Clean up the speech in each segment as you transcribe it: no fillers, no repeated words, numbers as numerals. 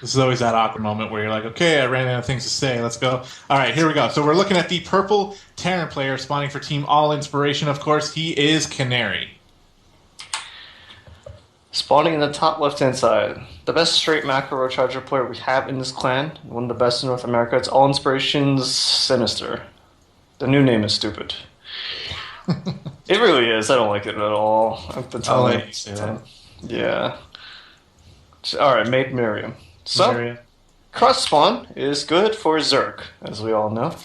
This is always that awkward moment where you're like, okay, I ran out of things to say. Let's go. All right, here we go. So we're looking at the purple Terran player spawning for Team All Inspiration. Of course, he is Canary. Spawning in the top left-hand side. The best straight macro charger player we have in this clan. One of the best in North America. It's All Inspiration's Sinister. The new name is stupid. It really is. I don't like it at all. I've been telling you. Yeah. Alright, made Miriam. So, Miriam. cross spawn is good for Zerg, as we all know.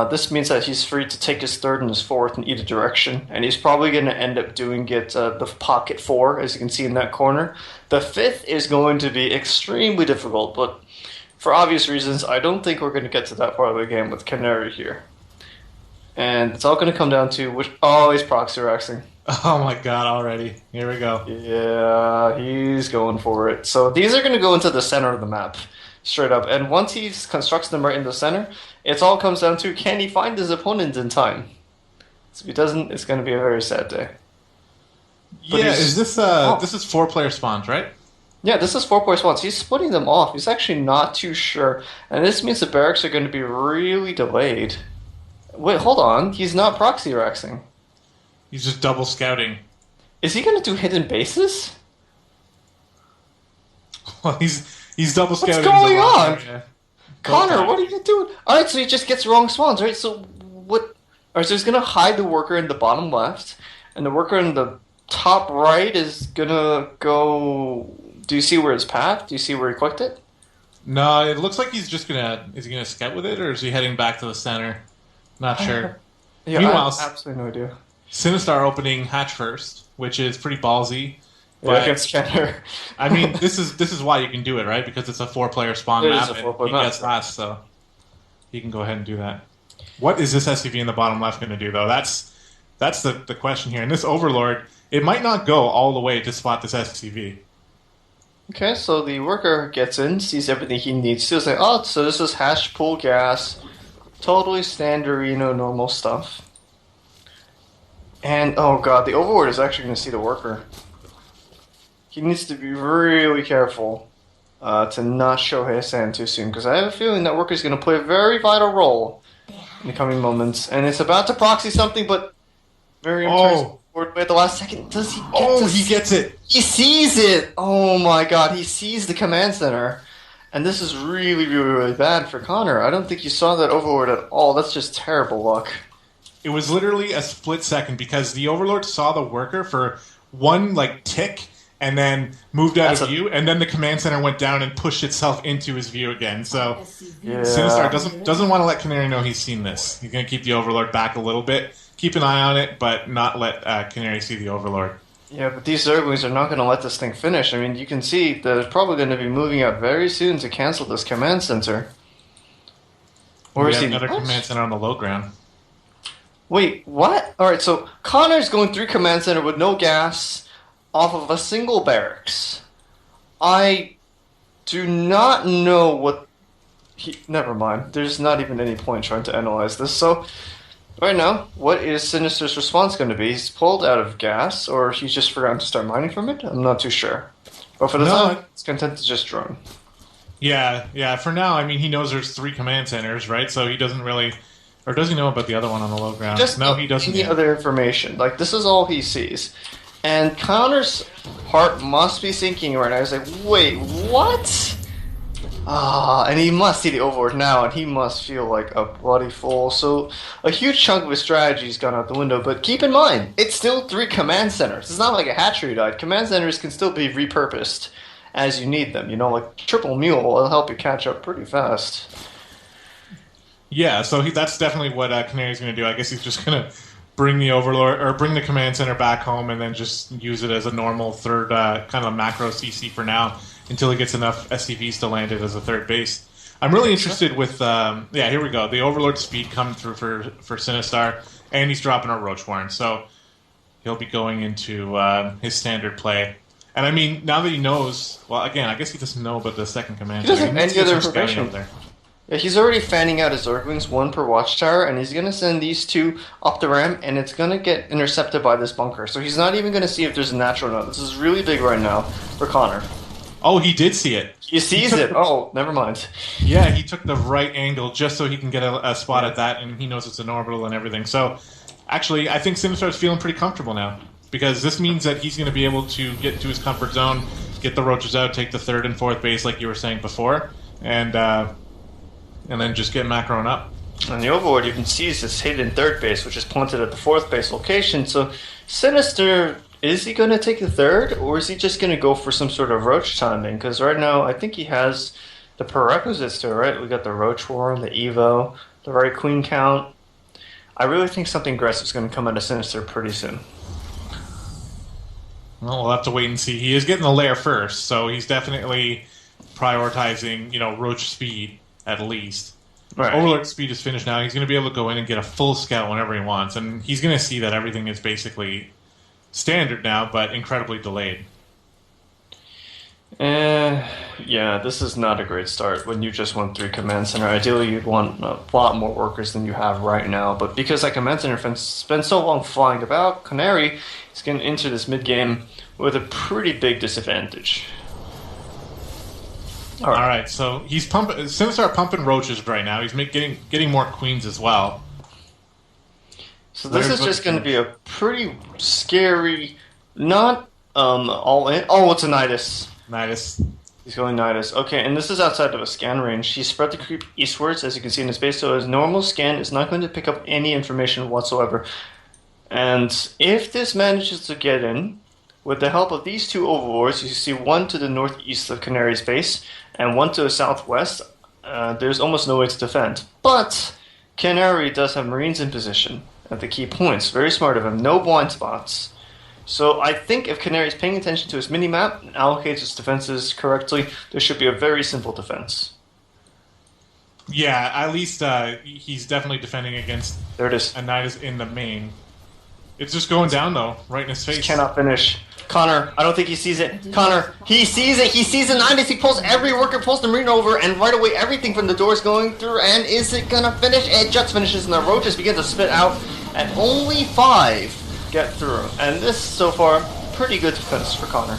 This means that he's free to take his third and his fourth in either direction, and he's probably going to end up doing it the pocket 4, as you can see in that corner. The fifth is going to be extremely difficult, but for obvious reasons, I don't think we're going to get to that part of the game with Canary here. And it's all going to come down to which... Oh, he's proxy rexing. Oh my god, already. Here we go. Yeah, he's going for it. So these are going to go into the center of the map, straight up. And once he constructs them right in the center, it all comes down to, can he find his opponent in time? So if he doesn't, it's going to be a very sad day. But yeah, is this this is 4-player spawns, right? Yeah, this is 4-player spawns. He's splitting them off. He's actually not too sure. And this means the barracks are going to be really delayed. Wait, hold on. He's not proxy rexing. He's just double scouting. Is he going to do hidden bases? Well, he's double scouting. What's going on? Area. Connor, what are you doing? Alright, so he just gets wrong spawns, right? So what... Alright, so he's going to hide the worker in the bottom left, and the worker in the top right is going to go... Do you see where his path? Do you see where he clicked it? No, it looks like he's just gonna... Is he gonna scout with it, or is he heading back to the center? Not sure. Yeah, Meanwhile, I have absolutely no idea. Sinistar opening hatch first, which is pretty ballsy. Yeah, against Canary. I mean, this is why you can do it, right? Because it's a 4-player spawn map, and he gets last, so he can go ahead and do that. What is this SCV in the bottom left going to do, though? That's the question here. And this Overlord, it might not go all the way to spot this SCV. Okay, so the worker gets in, sees everything he needs to, say, oh, so this is hash pool gas, totally standard, normal stuff. And, oh god, the Overlord is actually going to see the worker. He needs to be really careful to not show his hand too soon, because I have a feeling that worker is going to play a very vital role in the coming moments. And it's about to proxy something, but Miriam turns forward at the last second. Does he get he gets it! He sees it! Oh my god, he sees the command center. And this is really, really, really bad for Connor. I don't think you saw that Overlord at all. That's just terrible luck. It was literally a split second, because the Overlord saw the worker for one, tick, and then moved out of view, and then the command center went down and pushed itself into his view again. So yeah. Sinistar doesn't want to let Canary know he's seen this. He's going to keep the Overlord back a little bit, keep an eye on it, but not let Canary see the Overlord. Yeah, but these Zerglings are not going to let this thing finish. I mean, you can see they're probably going to be moving out very soon to cancel this command center. Or is he another command center on the low ground? Wait, what? Alright, so Connor's going through command center with no gas off of a single barracks. I do not know what... Never mind. There's not even any point trying to analyze this. So, right now, what is Sinister's response going to be? He's pulled out of gas, or he's just forgotten to start mining from it? I'm not too sure. But for the time, he's content to just drone. Yeah, for now, I mean, he knows there's 3 command centers, right? So he doesn't really... Or does he know about the other one on the low ground? No, he doesn't. Any other information. This is all he sees. And Connor's heart must be sinking right now. He's like, wait, what? And he must see the Overlord now, and he must feel like a bloody fool. So a huge chunk of his strategy's gone out the window. But keep in mind, it's still 3 command centers. It's not like a hatchery died. Command centers can still be repurposed as you need them. Triple Mule will help you catch up pretty fast. Yeah, so that's definitely what Canary's going to do. I guess he's just going to bring the Overlord, or bring the command center back home, and then just use it as a normal third kind of macro CC for now, until he gets enough SCVs to land it as a third base. I'm really interested with, here we go. The Overlord speed coming through for Sinistar, and he's dropping a Roach Warren, so he'll be going into his standard play. And I mean, now that he knows, well, again, I guess he doesn't know about the second command center. He doesn't have any other information. Yeah, he's already fanning out his Zerglings, 1 per watchtower, and he's going to send these 2 up the ramp, and it's going to get intercepted by this bunker. So he's not even going to see if there's a natural or not. This is really big right now for Connor. Oh, he did see it. He sees it. Oh, never mind. Yeah, he took the right angle just so he can get a spot at that, and he knows it's an orbital and everything. So, actually, I think Sinistar's feeling pretty comfortable now, because this means that he's going to be able to get to his comfort zone, get the roaches out, take the third and fourth base like you were saying before, and then just get macroing up. On the overboard, you can see this hidden third base, which is planted at the fourth base location. So, Sinister, is he going to take the third, or is he just going to go for some sort of roach timing? Because right now, I think he has the prerequisites to it, right? We got the roach war, the evo, the right queen count. I really think something aggressive is going to come out of Sinister pretty soon. Well, we'll have to wait and see. He is getting the lair first, so he's definitely prioritizing, roach speed at least. Right. Overlord speed is finished now. He's going to be able to go in and get a full scout whenever he wants, and he's going to see that everything is basically standard now, but incredibly delayed. Yeah, this is not a great start when you just want 3 command center. Ideally, you'd want a lot more workers than you have right now, but because that command center has been so long flying about, Canary is going to enter this mid-game with a pretty big disadvantage. All right, so he's Sinistar pumping roaches right now. He's getting more queens as well. So this is just going to be a pretty scary, not all in. Oh, it's a Nidus. Nidus. He's going Nidus. Okay, and this is outside of a scan range. He spread the creep eastwards, as you can see in his base, so his normal scan is not going to pick up any information whatsoever. And if this manages to get in, with the help of these 2 overlords, you see one to the northeast of Canary's base, and one to the southwest, there's almost no way to defend. But Canary does have Marines in position at the key points. Very smart of him. No blind spots. So I think if Canary is paying attention to his mini-map and allocates his defenses correctly, there should be a very simple defense. Yeah, at least he's definitely defending against There it is. a Nidus in the main. It's just going down, though, right in his face. He cannot finish. Connor, I don't think he sees it. Connor, he sees it. He sees the Nidus. He pulls every worker, pulls the Marine over, and right away everything from the door is going through. And is it going to finish? It just finishes, and the roaches begin to spit out. And only 5 get through. And this, so far, pretty good defense for Connor.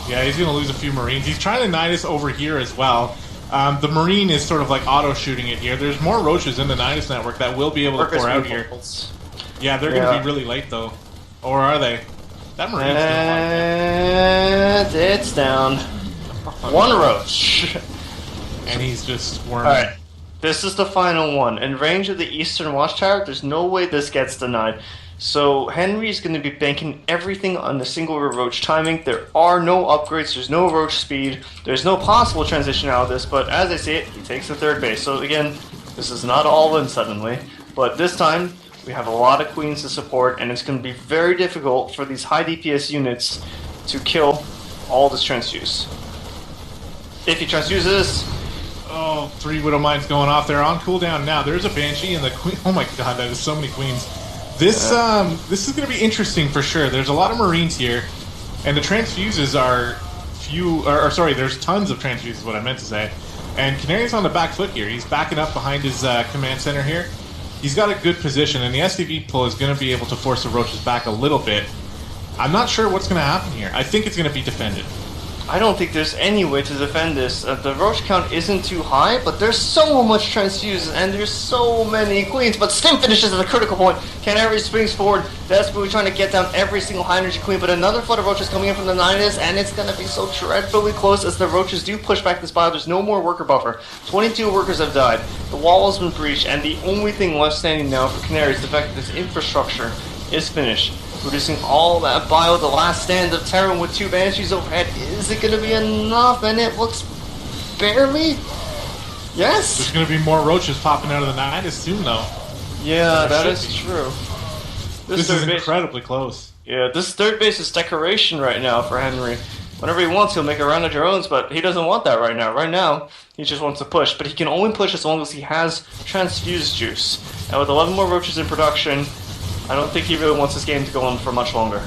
Yeah, he's going to lose a few Marines. He's trying to Nidus over here as well. The Marine is sort of like auto-shooting it here. There's more roaches in the Nidus network that will be able to pour out here. Yeah, they're going to be really late, though. Or are they? That Marine's and it's down. 1 roach. And he's just worming. Alright. This is the final one. In range of the eastern watchtower, there's no way this gets denied. So Henry's going to be banking everything on the single roach timing. There are no upgrades, there's no roach speed, there's no possible transition out of this, but as I see it, he takes the third base. So again, this is not all in suddenly, but this time we have a lot of queens to support, and it's going to be very difficult for these high DPS units to kill all this transfuse. If he transfuses... Oh, 3 Widow Mines going off. They're on cooldown now. There's a Banshee and the Queen. Oh my god, that is so many queens. This is going to be interesting for sure. There's a lot of Marines here, and the transfuses are few... sorry, there's tons of transfuses, what I meant to say. And Canary's on the back foot here. He's backing up behind his command center here. He's got a good position, and the SDV pull is going to be able to force the roaches back a little bit. I'm not sure what's going to happen here. I think it's going to be defended. I don't think there's any way to defend this. The roach count isn't too high, but there's so much transfuse, and there's so many queens, but Stim finishes at the critical point. Canary springs forward, desperately trying to get down every single high energy queen, but another flood of roaches coming in from the Nidus, and it's going to be so dreadfully close as the roaches do push back this bio. There's no more worker buffer. 22 workers have died. The wall has been breached, and the only thing left standing now for Canary is the fact that this infrastructure is finished. Producing all that bio, the last stand of Terran with 2 Banshees overhead. Is it going to be enough? And it looks barely. Yes? There's going to be more roaches popping out of the Nidus soon, though. Yeah, that is true. This is incredibly close. Yeah, this third base is decoration right now for Henry. Whenever he wants, he'll make a round of drones, but he doesn't want that right now. Right now, he just wants to push. But he can only push as long as he has transfused juice. And with 11 more roaches in production, I don't think he really wants this game to go on for much longer.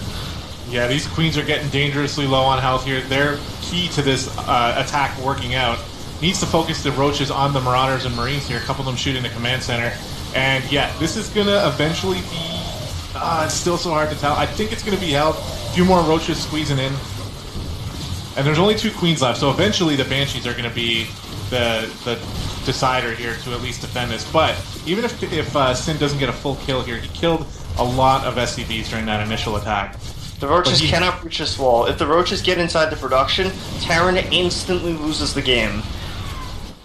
Yeah, these queens are getting dangerously low on health here. They're key to this attack working out. Needs to focus the roaches on the Marauders and Marines here. A couple of them shooting the command center. And yeah, this is going to eventually be... it's still so hard to tell. I think it's going to be held. A few more roaches squeezing in. And there's only 2 queens left, so eventually the Banshees are going to be the decider here to at least defend this. But even if Sin doesn't get a full kill here, he killed a lot of SCVs during that initial attack. The Roaches cannot breach this wall. If the Roaches get inside the production, Terran instantly loses the game.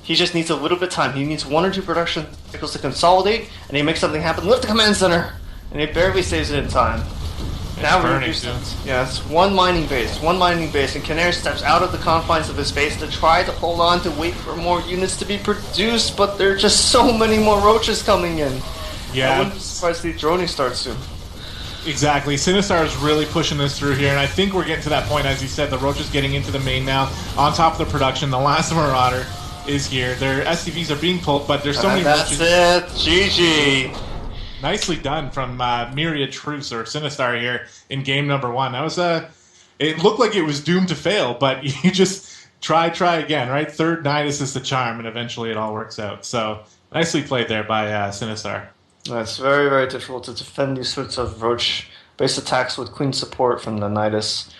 He just needs a little bit of time. He needs 1 or 2 production cycles to consolidate, and he makes something happen. Lift the command center! And he barely saves it in time. Now we're it's one mining base, and Canary steps out of the confines of his base to try to hold on to wait for more units to be produced, but there are just so many more Roaches coming in. Yeah. I wouldn't be surprised if the droning starts soon. Exactly. Sinistar is really pushing this through here, and I think we're getting to that point, as you said, the Roaches getting into the main now, on top of the production. The last Marauder is here. Their SCVs are being pulled, but there's so many Roaches. That's it. GG. Nicely done from MyriadTruths or Sinistar here in game number 1. That was it looked like it was doomed to fail, but you just try again, right? Third Nidus is the charm, and eventually it all works out. So nicely played there by Sinistar. It's very, very difficult to defend these sorts of Roach-based attacks with Queen support from the Nidus.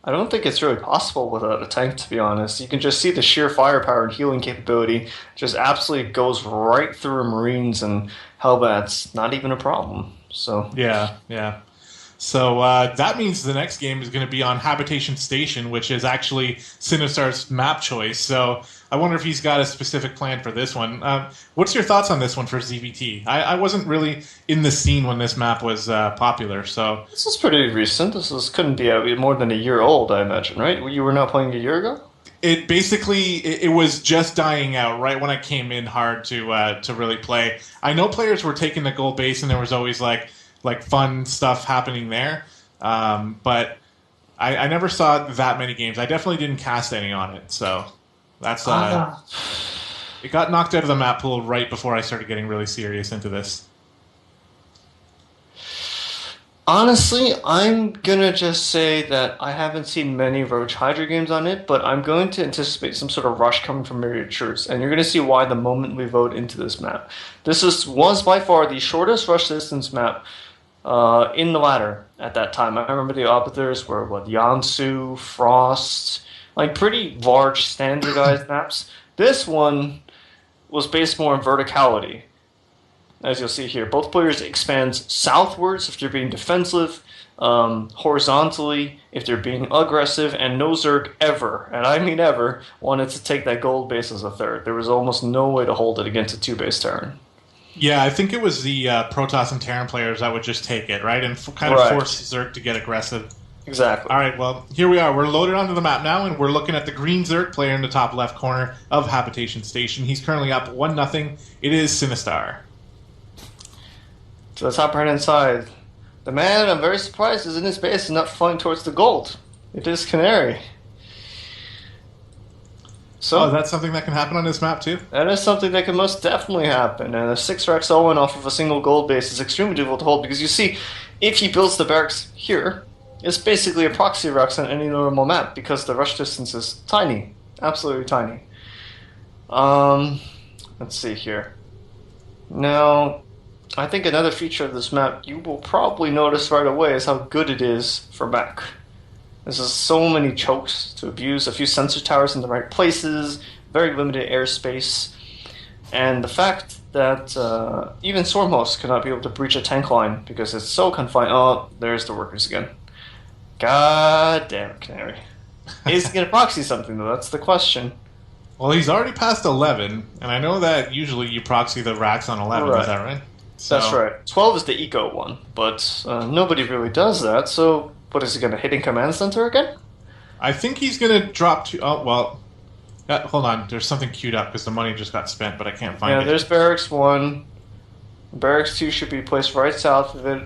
I don't think it's really possible without a tank, to be honest. You can just see the sheer firepower and healing capability just absolutely goes right through Marines, and Hellbat's not even a problem. So yeah. So that means the next game is going to be on Habitation Station, which is actually Sinistar's map choice. So I wonder if he's got a specific plan for this one. What's your thoughts on this one for ZVT? I wasn't really in the scene when this map was popular, so... This is pretty recent. Couldn't be more than a year old, I imagine, right? You were not playing a year ago? It basically, it was just dying out right when I came in hard to really play. I know players were taking the gold base, and there was always like fun stuff happening there, but I never saw that many games. I definitely didn't cast any on it, so that's it got knocked out of the map pool right before I started getting really serious into this. Honestly, I'm gonna just say that I haven't seen many Roach Hydra games on it, but I'm going to anticipate some sort of rush coming from MyriadTruths, and you're gonna see why the moment we vote into this map. This was by far the shortest rush distance map in the ladder at that time. I remember the others were Yansu, Frost, like pretty large standardized maps. This one was based more on verticality. As you'll see here, both players expand southwards if they're being defensive, horizontally if they're being aggressive, and no Zerg ever, and I mean ever, wanted to take that gold base as a third. There was almost no way to hold it against a 2-base Terran. Yeah, I think it was the Protoss and Terran players that would just take it, right? And kind of force Zerg to get aggressive. Exactly. All right, well, here we are. We're loaded onto the map now, and we're looking at the green Zerg player in the top left corner of Habitation Station. He's currently up 1-0. It is Sinistar. To the top right-hand side. The man, I'm very surprised, is in his base and not flying towards the gold. It is Canary. So that's something that can happen on this map, too? That is something that can most definitely happen. And a 6-Rex Owen off of a single gold base is extremely difficult to hold, because you see, if he builds the barracks here, it's basically a proxy Rex on any normal map, because the rush distance is tiny. Absolutely tiny. Let's see here. Now, I think another feature of this map you will probably notice right away is how good it is for mech. There's so many chokes to abuse, a few sensor towers in the right places, very limited airspace, and the fact that even Stormhost cannot be able to breach a tank line because it's so confined. Oh, there's the workers again. God damn it, Canary. Is he going to proxy something, though? That's the question. Well, he's already past 11, and I know that usually you proxy the racks on 11, right. Is that right? So, that's right. 12 is the eco one, but nobody really does that, so what is he going to hit in command center again? I think he's going to drop to... Oh, well... hold on, there's something queued up because the money just got spent, but I can't find it. Yeah, there's Barracks 1. Barracks 2 should be placed right south of it.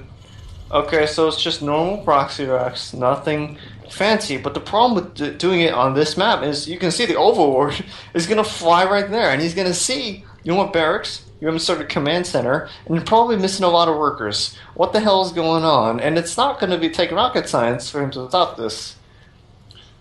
Okay, so it's just normal proxy racks, nothing fancy, but the problem with doing it on this map is you can see the Overlord is going to fly right there, and he's going to see, you know what, Barracks? You haven't started command center, and you're probably missing a lot of workers. What the hell is going on? And it's not going to take rocket science for him to stop this.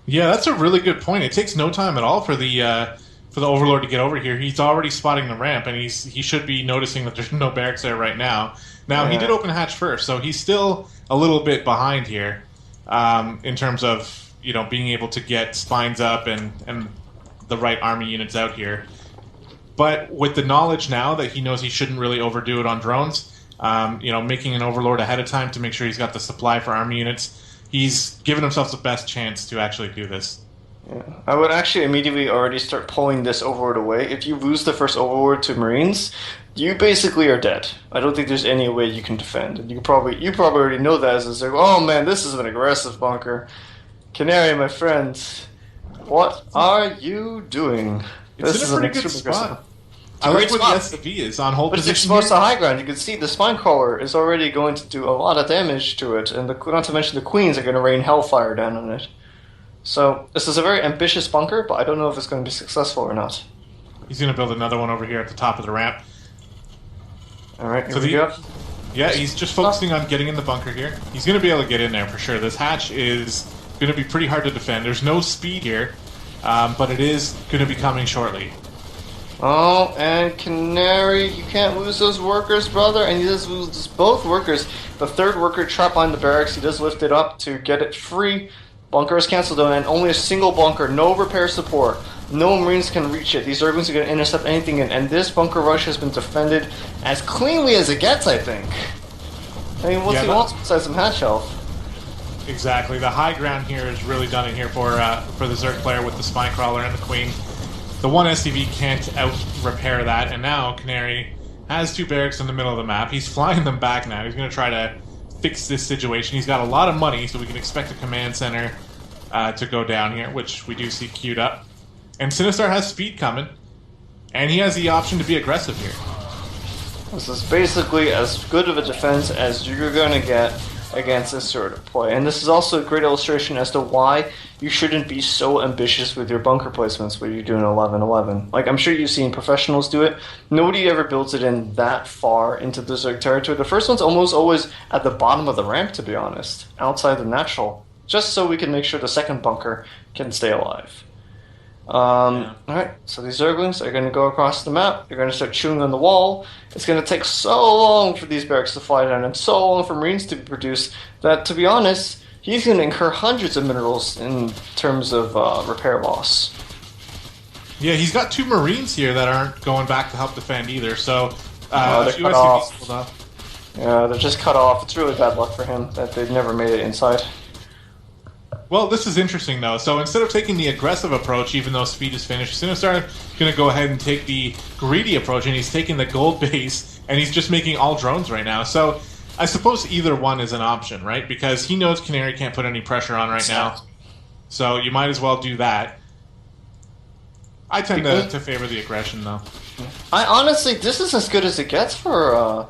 Yeah, that's a really good point. It takes no time at all for the Overlord to get over here. He's already spotting the ramp, and he should be noticing that there's no barracks there right now. Now, He did open hatch first, so he's still a little bit behind here. in terms of being able to get spines up and the right army units out here. But with the knowledge now that he knows he shouldn't really overdo it on drones, making an overlord ahead of time to make sure he's got the supply for army units, he's given himself the best chance to actually do this. Yeah. I would actually immediately already start pulling this overlord away. If you lose the first overlord to Marines, you basically are dead. I don't think there's any way you can defend. And you probably already know that as it's like, oh man, this is an aggressive bunker. Canary, my friend, what are you doing? It's in a pretty good spot. I like where the SCV is on hold position. But it's exposed to high ground. You can see the spine crawler is already going to do a lot of damage to it, and not to mention the queens are going to rain hellfire down on it. So this is a very ambitious bunker, but I don't know if it's going to be successful or not. He's going to build another one over here at the top of the ramp. All right, here we go. Yeah, he's just focusing on getting in the bunker here. He's going to be able to get in there for sure. This hatch is going to be pretty hard to defend. There's no speed here, but it is going to be coming shortly. Oh, and Canary, you can't lose those workers, brother. And he does lose both workers. The third worker trapped behind the barracks. He does lift it up to get it free. Bunker is cancelled though, and only a single bunker. No repair support. No Marines can reach it. These Zerglings are going to intercept anything in. And this bunker rush has been defended as cleanly as it gets, I think. I mean, what's he wants besides some hatch health? Exactly. The high ground here is really done in here for the Zerg player with the Spine Crawler and the Queen. The one SCV can't out-repair that, and now Canary has two barracks in the middle of the map. He's flying them back now. He's going to try to fix this situation. He's got a lot of money, so we can expect a command center to go down here, which we do see queued up. And Sinistar has speed coming, and he has the option to be aggressive here. This is basically as good of a defense as you're going to get against this sort of play. And this is also a great illustration as to why you shouldn't be so ambitious with your bunker placements when you're doing 11-11. Like, I'm sure you've seen professionals do it. Nobody ever builds it in that far into the Zerg territory. The first one's almost always at the bottom of the ramp, to be honest, outside the natural, just so we can make sure the second bunker can stay alive. Alright, so these Zerglings are going to go across the map. They're going to start chewing on the wall. It's going to take so long for these barracks to fly down and so long for Marines to be produced that, to be honest, he's going to incur hundreds of minerals in terms of repair loss. Yeah, he's got two Marines here that aren't going back to help defend either, so they're cut off. Yeah, they're just cut off. It's really bad luck for him that they've never made it inside. Well, this is interesting, though. So instead of taking the aggressive approach, even though speed is finished, Sinistar is going to go ahead and take the greedy approach, and he's taking the gold base, and he's just making all drones right now. So I suppose either one is an option, right? Because he knows Canary can't put any pressure on right now. So you might as well do that. I tend to favor the aggression, though. I honestly, this is as good as it gets for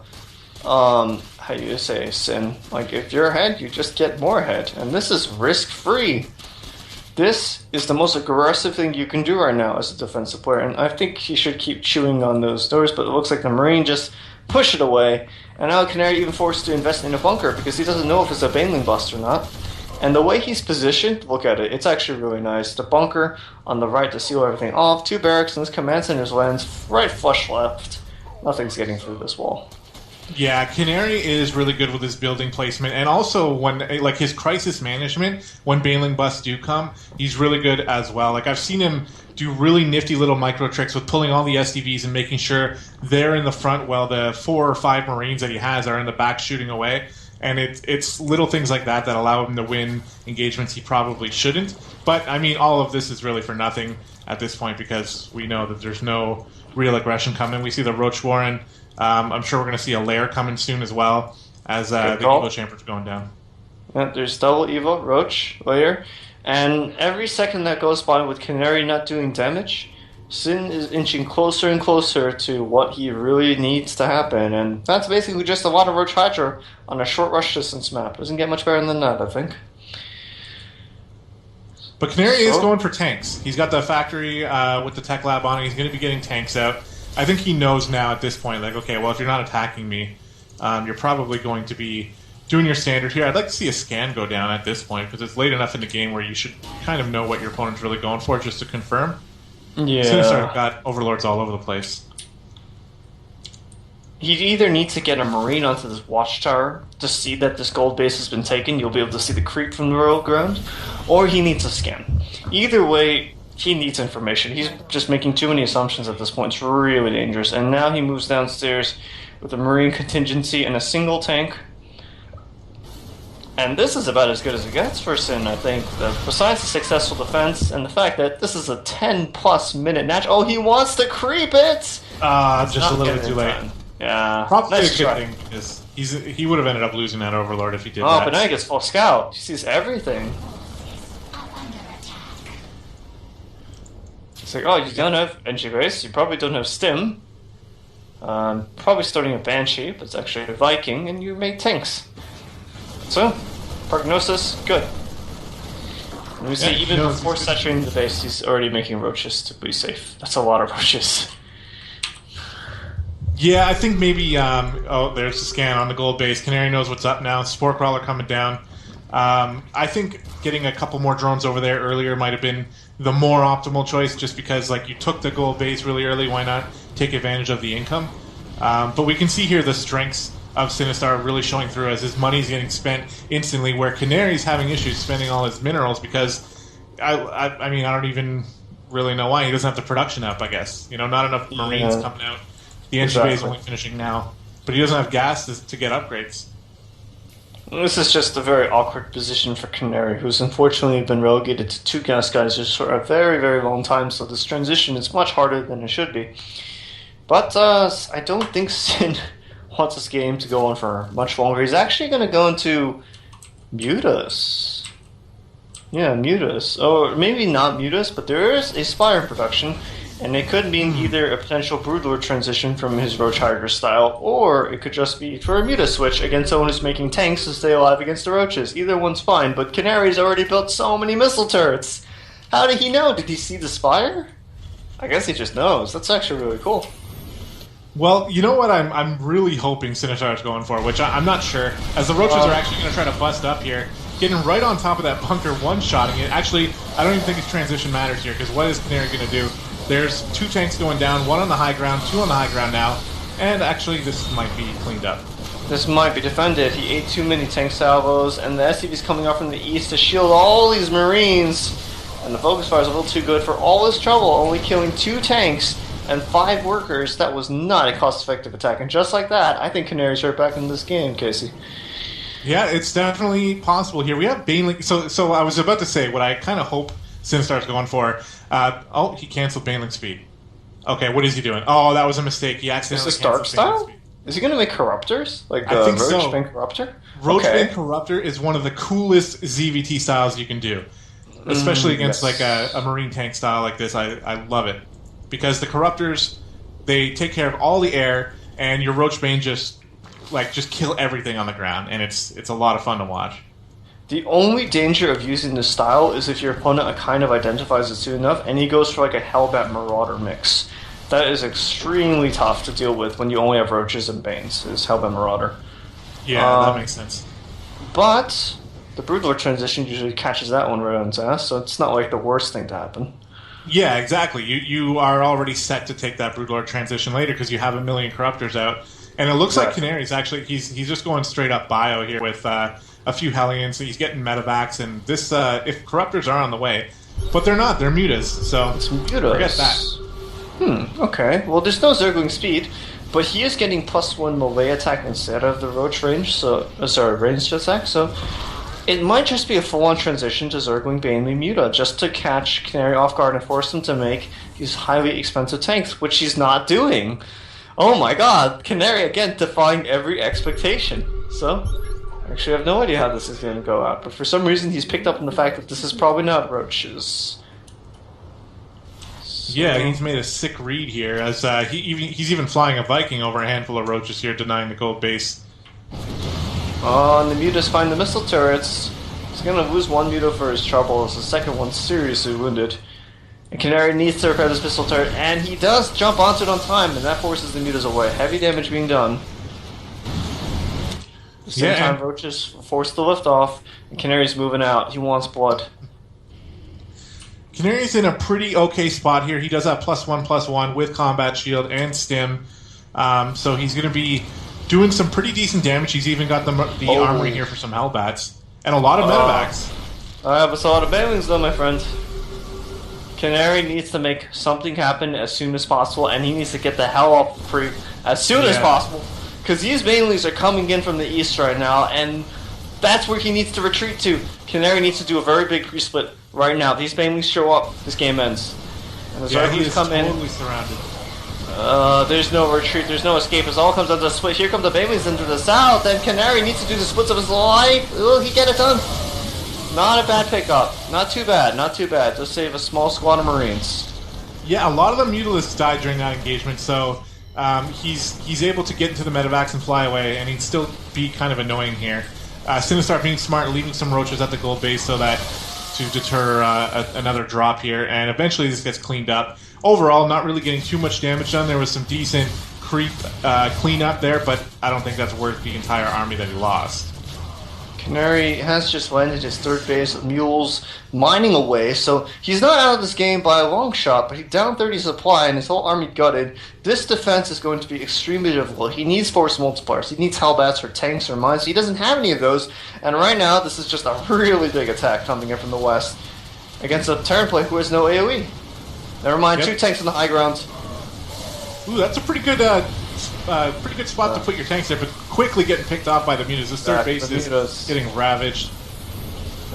how you say, Sin. Like, if you're ahead, you just get more ahead. And this is risk-free. This is the most aggressive thing you can do right now as a defensive player. And I think he should keep chewing on those doors, but it looks like the Marine just pushed it away. And now Canary even forced to invest in a bunker because he doesn't know if it's a Baneling bust or not. And the way he's positioned, look at it. It's actually really nice. The bunker on the right to seal everything off. Two barracks, and this command center's lands right flush left. Nothing's getting through this wall. Yeah, Canary is really good with his building placement, and also when like his crisis management, when Baneling busts do come, he's really good as well. Like, I've seen him do really nifty little micro tricks with pulling all the SDVs and making sure they're in the front while the 4 or 5 Marines that he has are in the back shooting away. And it's little things like that that allow him to win engagements he probably shouldn't. But, I mean, all of this is really for nothing at this point because we know that there's no real aggression coming. We see the Roach Warren. I'm sure we're going to see a lair coming soon as well as the Evo Chamber's going down. Yeah, there's double Evo, Roach, lair. And every second that goes by with Canary not doing damage, Sin is inching closer and closer to what he really needs to happen. And that's basically just a lot of Roach Hydra on a short rush distance map. Doesn't get much better than that, I think. But Canary is going for tanks. He's got the factory with the tech lab on it. He's going to be getting tanks out. I think he knows now at this point, like, okay, well, if you're not attacking me, you're probably going to be doing your standard here. I'd like to see a scan go down at this point, because it's late enough in the game where you should kind of know what your opponent's really going for, just to confirm. Yeah. Sinistar got overlords all over the place. He either needs to get a Marine onto this watchtower to see that this gold base has been taken. You'll be able to see the creep from the royal ground. Or he needs a scan. Either way, he needs information. He's just making too many assumptions at this point. It's really dangerous. And now he moves downstairs with a Marine contingency and a single tank. And this is about as good as it gets for Sin, I think. Besides the successful defense and the fact that this is a 10-plus minute match. Oh, he wants to creep it! Just a little bit too late. Yeah. Probably nice a good thing, because he would have ended up losing that Overlord if he did that. Oh, but now he gets full scout. He sees everything. It's like, oh, you don't have Energy Grace, you probably don't have Stim. Probably starting a Banshee, but it's actually a Viking, and you make tanks. So, prognosis, good. And we see even before saturating the base, he's already making roaches to be safe. That's a lot of roaches. Yeah, I think maybe, there's the scan on the gold base. Canary knows what's up now. Spore Crawler coming down. I think getting a couple more drones over there earlier might have been the more optimal choice, just because, like, you took the gold base really early, why not take advantage of the income? But we can see here the strengths of Sinistar really showing through as his money's getting spent instantly, where Canary's having issues spending all his minerals because, I mean, I don't even really know why. He doesn't have the production up, I guess. You know, not enough Marines coming out. The engine bay is only finishing now. But he doesn't have gas to get upgrades. This is just a very awkward position for Canary, who's unfortunately been relegated to 2 gas geysers for a very, very long time, so this transition is much harder than it should be. But I don't think Sin wants this game to go on for much longer. He's actually going to go into Mutas. Yeah, Mutas. Or maybe not Mutas, but there is a Spire in production, and it could mean either a potential Broodlord transition from his Roach Hydra style, or it could just be for a Muta switch against someone who's making tanks to stay alive against the Roaches. Either one's fine, but Canary's already built so many missile turrets. How did he know? Did he see the Spire? I guess he just knows. That's actually really cool. Well, you know what I'm really hoping Sinistar's going for, which I'm not sure, as the Roaches are actually going to try to bust up here, getting right on top of that bunker, one-shotting it. Actually, I don't even think his transition matters here, because what is Canary going to do? There's 2 tanks going down, 1 on the high ground, 2 on the high ground now, and actually this might be cleaned up. This might be defended. He ate too many tank salvos, and the SCV's coming up from the east to shield all these Marines, and the focus fire is a little too good for all this trouble, only killing 2 tanks and 5 workers. That was not a cost-effective attack, and just like that, I think Canary's right back in this game, Casey. Yeah, it's definitely possible here. We have Baneling. So I was about to say what I kind of hope Sinistar's going for. He canceled Baneling speed. Okay, what is he doing? Oh, that was a mistake. He accidentally canceled Baneling speed. Is he going to make Corruptors? Like I think Roachbane Corruptor? Roachbane Corruptor is one of the coolest ZVT styles you can do. Especially against like a Marine tank style like this. I love it. Because the Corruptors, they take care of all the air, and your Roachbane just kill everything on the ground, and it's a lot of fun to watch. The only danger of using this style is if your opponent kind of identifies it soon enough, and he goes for like a Hellbat Marauder mix. That is extremely tough to deal with when you only have Roaches and Banes, is Hellbat Marauder. Yeah, that makes sense. But the Broodlord transition usually catches that one right on its ass, so it's not like the worst thing to happen. Yeah, exactly. You are already set to take that Broodlord transition later because you have 1 million Corruptors out. And it looks like Canary's actually, he's just going straight up bio here with a few Hellions, so he's getting medevacs, and this, if Corruptors are on the way, but they're not, they're Mutas, so it's Mutas. Forget that. Okay. Well, there's no Zergling speed, but he is getting +1 melee attack instead of the Roach range, ranged attack, so it might just be a full-on transition to Zergling Baneling Muta, just to catch Canary off guard and force him to make these highly expensive tanks, which he's not doing. Oh my god, Canary again defying every expectation. So, actually I have no idea how this is going to go out, but for some reason he's picked up on the fact that this is probably not Roaches. So, yeah, he's made a sick read here, as he's even flying a Viking over a handful of Roaches here, denying the gold base. Oh, and the Mutas find the missile turrets. He's going to lose 1 Muta for his trouble, as the second one's seriously wounded. And Canary needs to repair this missile turret, and he does jump onto it on time, and that forces the Mutas away. Heavy damage being done. At the same time, Roaches forced the lift off, and Canary's moving out. He wants blood. Canary's in a pretty okay spot here. He does have +1/+1 with combat shield and stim. So he's going to be doing some pretty decent damage. He's even got the armory here for some Hellbats. And a lot of medevacs. I have a lot of banelings though, my friend. Canary needs to make something happen as soon as possible, and he needs to get the hell off free as soon as possible. Because these banelings are coming in from the east right now, and that's where he needs to retreat to. Canary needs to do a very big pre-split right now. These banelings show up, this game ends. And he is totally surrounded. There's no retreat, there's no escape. It all comes down to the split. Here come the banelings into the south, and Canary needs to do the splits of his life. Will he get it done? Not a bad pickup. Not too bad, not too bad. Just save a small squad of Marines. Yeah, a lot of the Mutalisks died during that engagement, so he's able to get into the medevacs and fly away, and he'd still be kind of annoying here. Sinistar being smart, leaving some roaches at the gold base so that to deter another drop here, and eventually this gets cleaned up. Overall, not really getting too much damage done. There was some decent creep cleanup there, but I don't think that's worth the entire army that he lost. Canary has just landed his third base with mules mining away, so he's not out of this game by a long shot, but he's down 30 supply and his whole army gutted. This defense is going to be extremely difficult. He needs force multipliers. He needs Hellbats or tanks or mines. He doesn't have any of those, and right now this is just a really big attack coming in from the west against a Terran player who has no AoE. Never mind, 2 tanks on the high ground. Ooh, that's a pretty good spot to put your tanks there, but quickly getting picked off by the Mutas. This third base is getting ravaged.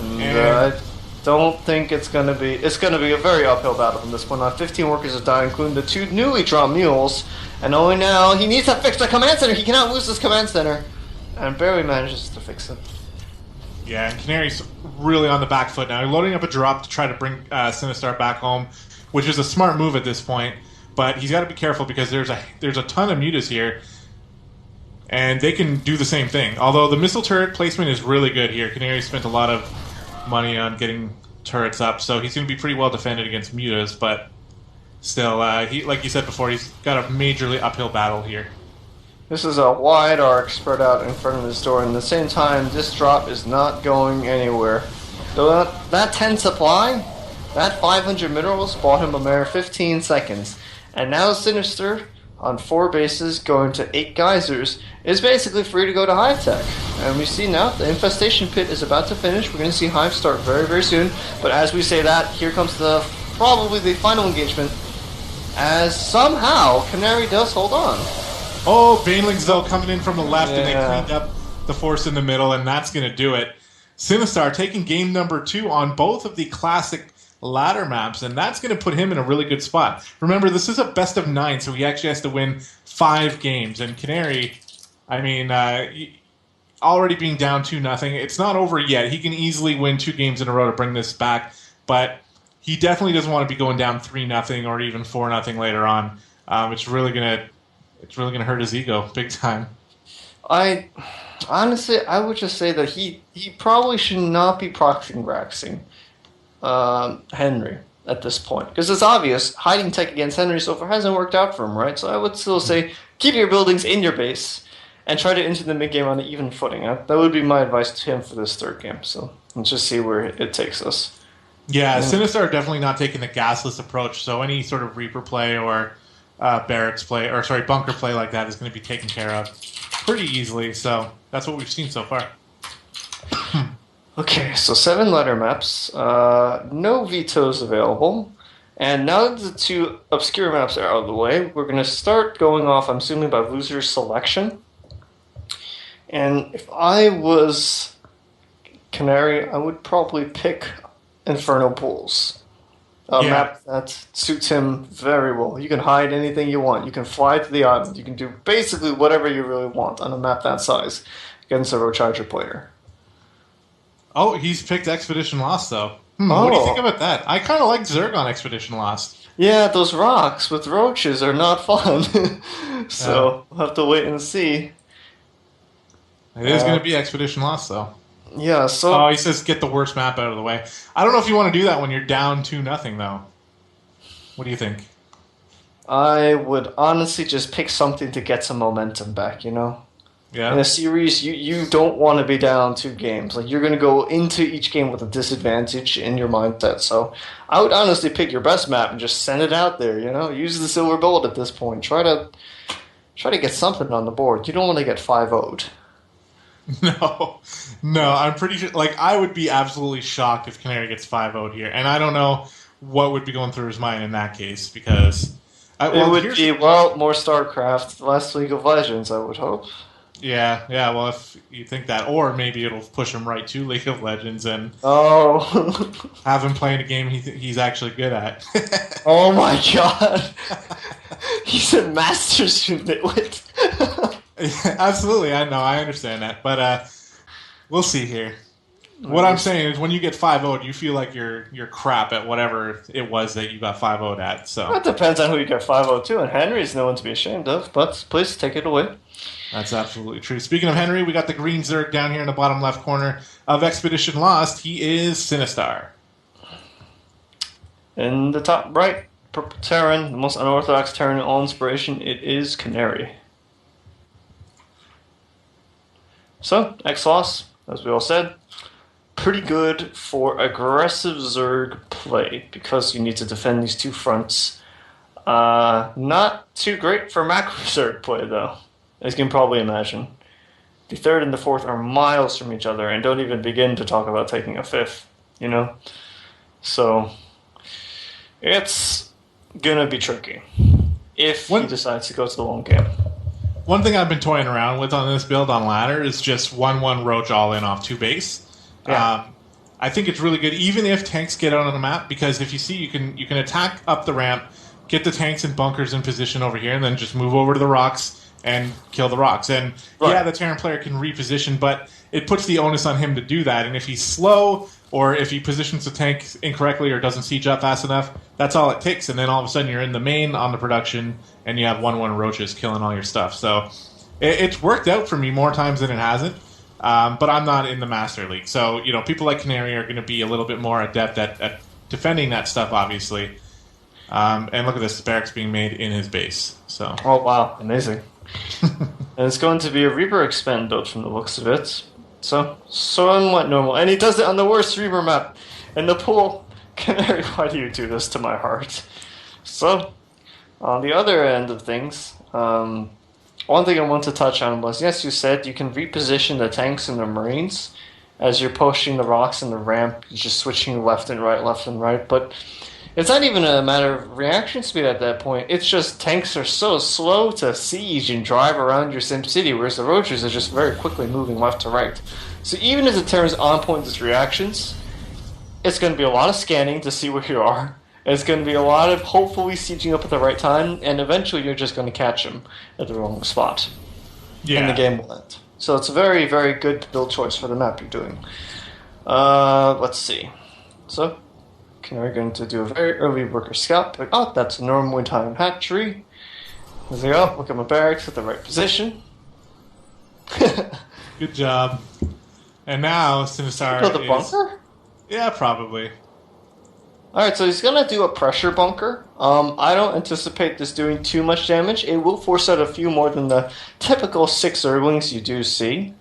And I don't think it's gonna be a very uphill battle from this point on. 15 workers have died, including the 2 newly drawn mules. And only now he needs to fix the command center. He cannot lose this command center, and barely manages to fix it. Yeah, and Canary's really on the back foot now. He's loading up a drop to try to bring Sinistar back home, which is a smart move at this point. But he's got to be careful because there's a ton of mutas here, and they can do the same thing. Although the missile turret placement is really good here. Canary spent a lot of money on getting turrets up, so he's going to be pretty well defended against mutas. But still, he, like you said before, he's got a majorly uphill battle here. This is a wide arc spread out in front of his door, and at the same time, this drop is not going anywhere. So that 10 supply, that 500 minerals bought him a mere 15 seconds. And now Sinister, on 4 bases, going to 8 geysers, is basically free to go to Hive Tech. And we see now the infestation pit is about to finish. We're going to see Hive start very, very soon. But as we say that, here comes probably the final engagement, as somehow Canary does hold on. Oh, Banelings, though, coming in from the left, and they cleaned up the force in the middle, and that's going to do it. Sinistar taking game number 2 on both of the classic ladder maps, and that's going to put him in a really good spot. Remember, this is a best of 9, so he actually has to win 5 games. And Canary, I mean, already being down 2-0, it's not over yet. He can easily win 2 games in a row to bring this back, but he definitely doesn't want to be going down 3-0 or even 4-0 later on. It's really gonna hurt his ego big time. Honestly, I would just say that he probably should not be proxying Raxing Henry at this point, because it's obvious hiding tech against Henry so far hasn't worked out for him, right? So I would still say keep your buildings in your base and try to enter the mid game on an even footing. That would be my advice to him for this third game. So let's just see where it takes us. Yeah, Sinister are definitely not taking the gasless approach, so any sort of Reaper play or barracks play, or sorry, bunker play like that is going to be taken care of pretty easily. So that's what we've seen so far. Okay, so 7 ladder maps, no vetoes available, and now that the 2 obscure maps are out of the way, we're going to start going off, I'm assuming, by loser selection. And if I was Canary, I would probably pick Inferno Pools. A map that suits him very well. You can hide anything you want. You can fly to the island. You can do basically whatever you really want on a map that size against a Road Charger player. Oh, he's picked Expedition Lost, though. What do you think about that? I kind of like Zerg on Expedition Lost. Yeah, those rocks with roaches are not fun. So we'll have to wait and see. It is going to be Expedition Lost, though. Yeah, so... Oh, he says get the worst map out of the way. I don't know if you want to do that when you're down 2-0, though. What do you think? I would honestly just pick something to get some momentum back, you know? Yeah. In a series, you don't want to be down 2 games. Like, you're going to go into each game with a disadvantage in your mindset. So I would honestly pick your best map and just send it out there, you know? Use the silver bullet at this point. Try Try to get something on the board. You don't want to get 5-0'd. No, I'm pretty sure. Like, I would be absolutely shocked if Canary gets 5-0'd here, and I don't know what would be going through his mind in that case because It would be more StarCraft, less League of Legends, I would hope. Yeah. Well, if you think that, or maybe it'll push him right to League of Legends and have him playing a game he's actually good at. Oh my god, he's a Masters nitwit. Yeah, absolutely, I know, I understand that, but we'll see here. What I'm saying is, when you get 5-0'd, you feel like you're crap at whatever it was that you got 5-0'd at. So it depends on who you get 5-0 to, and Henry's no one to be ashamed of. But please take it away. That's absolutely true. Speaking of Henry, we got the green Zerg down here in the bottom left corner of Expedition Lost. He is Sinistar. In the top right, purple Terran, the most unorthodox Terran in all inspiration, it is Canary. So, X-Loss, as we all said, pretty good for aggressive Zerg play because you need to defend these two fronts. Not too great for macro Zerg play, though, as you can probably imagine. The third and the fourth are miles from each other, and don't even begin to talk about taking a fifth, you know? So, it's gonna be tricky if he decides to go to the long game. One thing I've been toying around with on this build on ladder is just 1/1 Roach all in off 2 base. Yeah. I think it's really good, even if tanks get out on the map, because if you see, you can attack up the ramp, get the tanks and bunkers in position over here, and then just move over to the rocks and kill the rocks. And yeah, the Terran player can reposition, but it puts the onus on him to do that. And if he's slow, or if he positions the tank incorrectly or doesn't siege up fast enough, that's all it takes. And then all of a sudden you're in the main on the production, and you have 1/1 Roaches killing all your stuff. So it's worked out for me more times than it hasn't. But I'm not in the Master League. So, you know, people like Canary are going to be a little bit more adept at defending that stuff, obviously. And look at this, barracks being made in his base. So. Oh, wow. Amazing. And it's going to be a Reaper expand build from the looks of it. So, somewhat normal. And he does it on the worst Reaper map in the pool. Canary, why do you do this to my heart? So, on the other end of things, one thing I want to touch on was, yes, you said you can reposition the tanks and the Marines as you're pushing the rocks and the ramp, you're just switching left and right, but it's not even a matter of reaction speed at that point. It's just tanks are so slow to siege and drive around your sim city, whereas the Roaches are just very quickly moving left to right. So even if the Terran's on point with its reactions, it's going to be a lot of scanning to see where you are. It's going to be a lot of hopefully sieging up at the right time, and eventually you're just going to catch him at the wrong spot. Yeah. And the game will end. So it's a very, very good build choice for the map you're doing. Let's see. So, we're going to do a very early worker scout. Like, oh, that's a normal time hatchery. There we go. Look at my barracks at the right position. Good job. And now Sinistar build a bunker? Yeah, probably. Alright, so he's going to do a pressure bunker. I don't anticipate this doing too much damage. It will force out a few more than the typical 6 Zerglings you do see.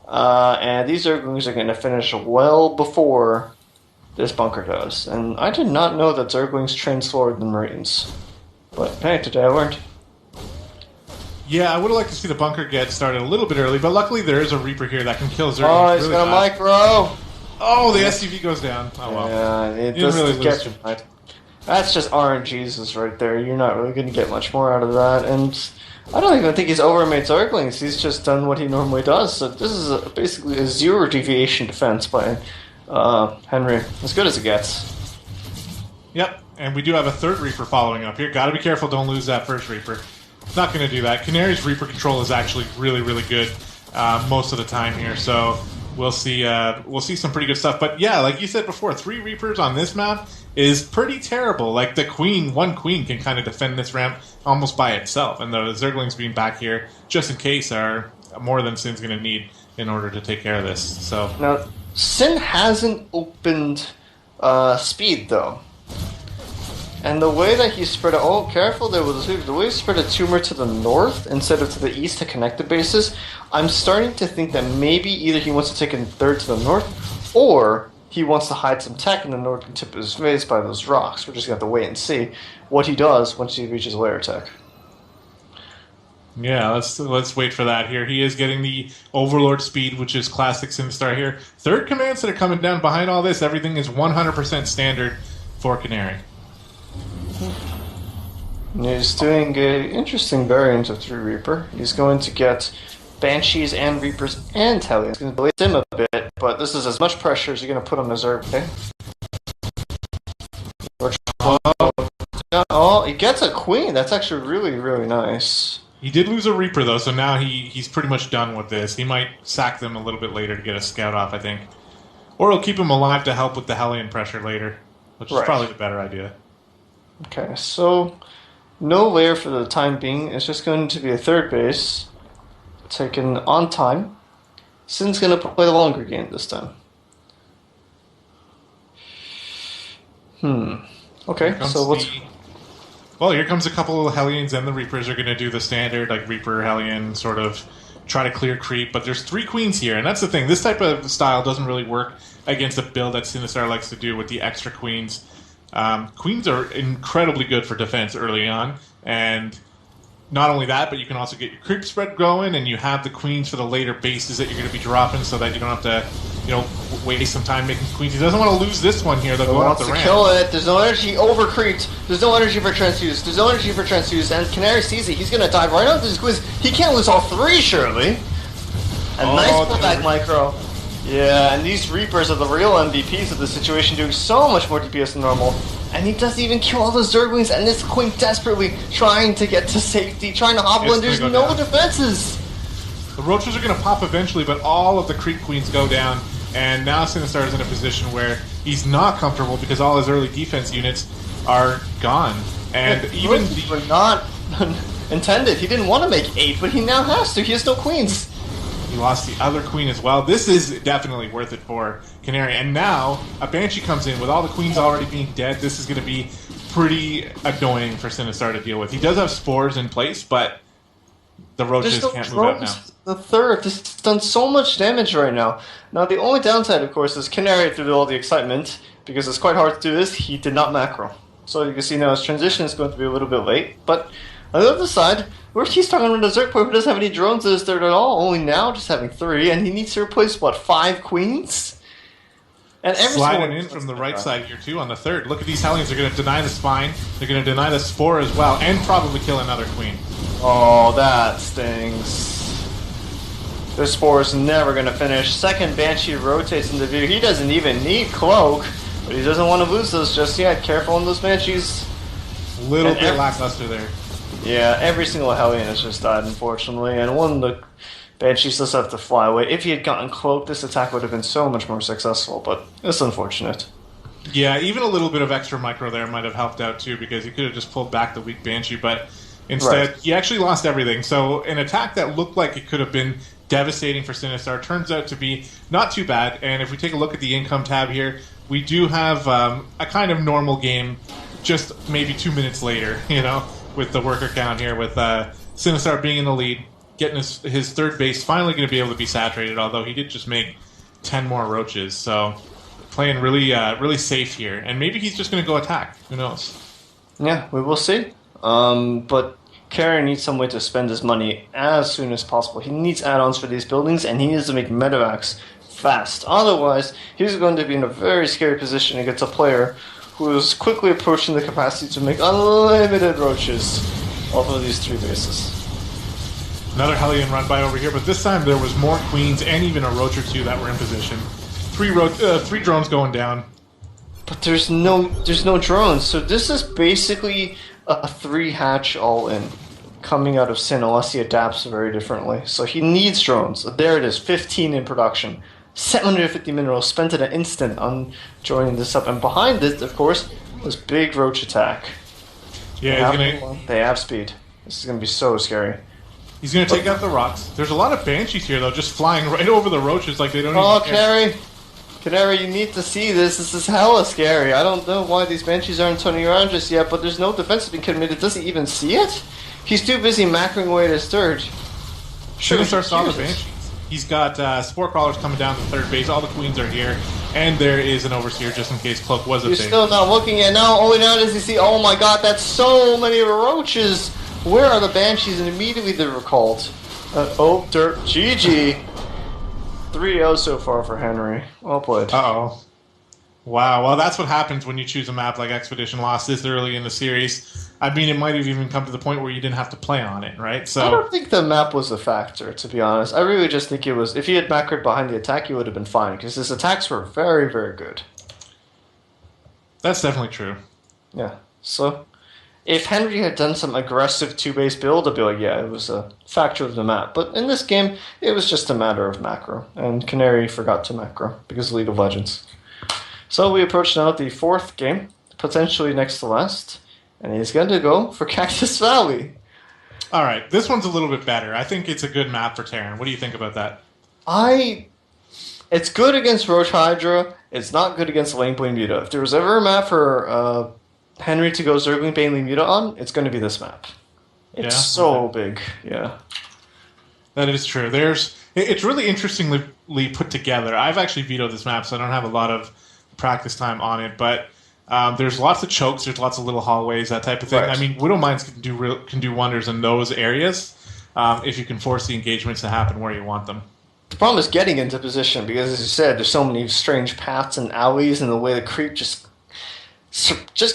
And these Zerglings are going to finish well before this bunker does. And I did not know that Zerglings train slower than Marines. But hey, today I learned. Yeah, I would have liked to see the bunker get started a little bit early, but luckily there is a Reaper here that can kill Zerglings really fast. Oh, he's going to micro! Oh, the SCV goes down. Oh, well. Yeah, it doesn't get too much. That's just RNGesus right there. You're not really going to get much more out of that. And I don't even think he's overmade Zerglings. He's just done what he normally does. So this is basically a 0 deviation defense by Henry. As good as it gets. Yep, and we do have a third Reaper following up here. Got to be careful, don't lose that first Reaper. Not going to do that. Canary's Reaper control is actually really, really good most of the time here. So we'll see some pretty good stuff. But yeah, like you said before, 3 Reapers on this map is pretty terrible. Like one Queen can kind of defend this ramp almost by itself. And the Zerglings being back here, just in case, are more than Sin's going to need in order to take care of this. So now, Sin hasn't opened speed, though. And the way that he spread it, oh, careful there with the way he spread a tumor to the north instead of to the east to connect the bases, I'm starting to think that maybe either he wants to take a third to the north, or he wants to hide some tech in the northern tip of his face by those rocks. We're just going to have to wait and see what he does once he reaches layer tech. Yeah, let's wait for that here. He is getting the Overlord speed, which is classic Sinistar here. Third commands that are coming down behind all this. Everything is 100% standard for Canary. He's doing an interesting variant of 3 Reaper. He's going to get Banshees and Reapers and Hellions. It's going to delay him a bit, but this is as much pressure as you're going to put on the Zerg, okay? Oh, he gets a Queen. That's actually really, really nice. He did lose a Reaper, though, so now he's pretty much done with this. He might sack them a little bit later to get a Scout off, I think. Or he'll keep him alive to help with the Hellion pressure later, which is probably the better idea. Okay, so no layer for the time being. It's just going to be a third base taken on time. Sin's going to play the longer game this time. Okay, so what's... Well, here comes a couple of Hellions, and the Reapers are going to do the standard, like Reaper, Hellion, sort of try to clear creep. But there's 3 Queens here, and that's the thing. This type of style doesn't really work against a build that Sinistar likes to do with the extra Queens. Queens are incredibly good for defense early on, and not only that, but you can also get your creep spread going, and you have the Queens for the later bases that you're going to be dropping, so that you don't have to, waste some time making Queens. He doesn't want to lose this one here. They'll go off the ramp. Kill it. There's no energy. Over creeped. There's no energy for transfuse. There's no energy for transfuse, and Canary sees it. He's going to dive right onto this Quiz. He can't lose all 3, surely. And nice pullback micro. Yeah, and these Reapers are the real MVPs of the situation, doing so much more DPS than normal. And he doesn't even kill all those Zerglings, and this Queen desperately trying to get to safety, trying to hobble in. There's no defenses. The Roaches are going to pop eventually, but all of the Creep Queens go down, and now Sinistar is in a position where he's not comfortable because all his early defense units are gone. And even the were not intended. He didn't want to make 8, but he now has to. He has no Queens. He lost the other Queen as well. This is definitely worth it for Canary. And now a Banshee comes in with all the Queens already being dead. This is going to be pretty annoying for Sinistar to deal with. He does have Spores in place, but the Roaches can't move out now. The third, this has done so much damage right now. Now the only downside, of course, is Canary, through all the excitement, because it's quite hard to do this, he did not macro. So you can see now his transition is going to be a little bit late. But on the other side, he's talking about a Zerg player who doesn't have any drones in his third at all, only now just having 3, and he needs to replace, 5 Queens? And sliding in from the right side here, too, on the third. Look at these Hellions. They're going to deny the Spine. They're going to deny the Spore as well, and probably kill another Queen. Oh, that stings. This Spore is never going to finish. Second Banshee rotates into view. He doesn't even need Cloak, but he doesn't want to lose those just yet. Careful on those Banshees. Little bit lackluster there. Yeah, every single Hellion has just died, unfortunately, and one of the Banshees does have to fly away. If he had gotten Cloak, this attack would have been so much more successful, but it's unfortunate. Yeah, even a little bit of extra micro there might have helped out, too, because he could have just pulled back the weak Banshee, but instead, he actually lost everything. So an attack that looked like it could have been devastating for Sinistar turns out to be not too bad, and if we take a look at the income tab here, we do have a kind of normal game just maybe 2 minutes later, with the worker count here, with Sinistar being in the lead, getting his third base, finally going to be able to be saturated, although he did just make 10 more Roaches, so playing really really safe here, and maybe he's just going to go attack, who knows. Yeah, we will see. But Canary needs some way to spend his money as soon as possible. He needs add-ons for these buildings, and he needs to make medevacs fast. Otherwise, he's going to be in a very scary position against a player who is quickly approaching the capacity to make unlimited Roaches off of these 3 bases. Another Hellion run by over here, but this time there was more Queens and even a Roach or 2 that were in position. 3 drones going down. But there's no drones, so this is basically a 3-hatch all-in coming out of Sin, unless he adapts very differently. So he needs drones. There it is, 15 in production. 750 minerals spent in an instant on joining this up. And behind it, of course, was big Roach attack. Yeah, they have speed. This is going to be so scary. He's going to take out the rocks. There's a lot of Banshees here, though, just flying right over the Roaches like they don't even care. Canary, you need to see this. This is hella scary. I don't know why these Banshees aren't turning around just yet, but there's no defense being committed. Does he even see it? He's too busy macroing away at his third. Sinistar saw the Banshees. He's got Spore Crawlers coming down to third base. All the Queens are here. And there is an Overseer just in case Cloak was a thing. You're still not looking at now. Only now does he see, oh my god, that's so many Roaches. Where are the Banshees? And immediately they're recalled. Dirt. GG. 3-0 so far for Henry. Well played. Uh-oh. Wow, well, that's what happens when you choose a map like Expedition Lost this early in the series. I mean, it might have even come to the point where you didn't have to play on it, right? So I don't think the map was a factor, to be honest. I really just think it was... If he had macroed behind the attack, he would have been fine, because his attacks were very, very good. That's definitely true. Yeah, so... If Henry had done some aggressive 2-base build, I'd be like, yeah, it was a factor of the map. But in this game, it was just a matter of macro. And Canary forgot to macro, because of League of Legends. So we approach now the 4th game, potentially next to last, and he's going to go for Cactus Valley. All right, this one's a little bit better. I think it's a good map for Terran. What do you think about that? It's good against Roach Hydra. It's not good against Lane Plane Muta. If there was ever a map for Henry to go Zergling Bane Muta on, it's going to be this map. It's so big, yeah. That is true. It's really interestingly put together. I've actually vetoed this map, so I don't have a lot of practice time on it, but there's lots of chokes, there's lots of little hallways, that type of thing. Right. I mean, Widow Mines can do wonders in those areas if you can force the engagements to happen where you want them. The problem is getting into position, because as you said, there's so many strange paths and alleys, and the way the creep just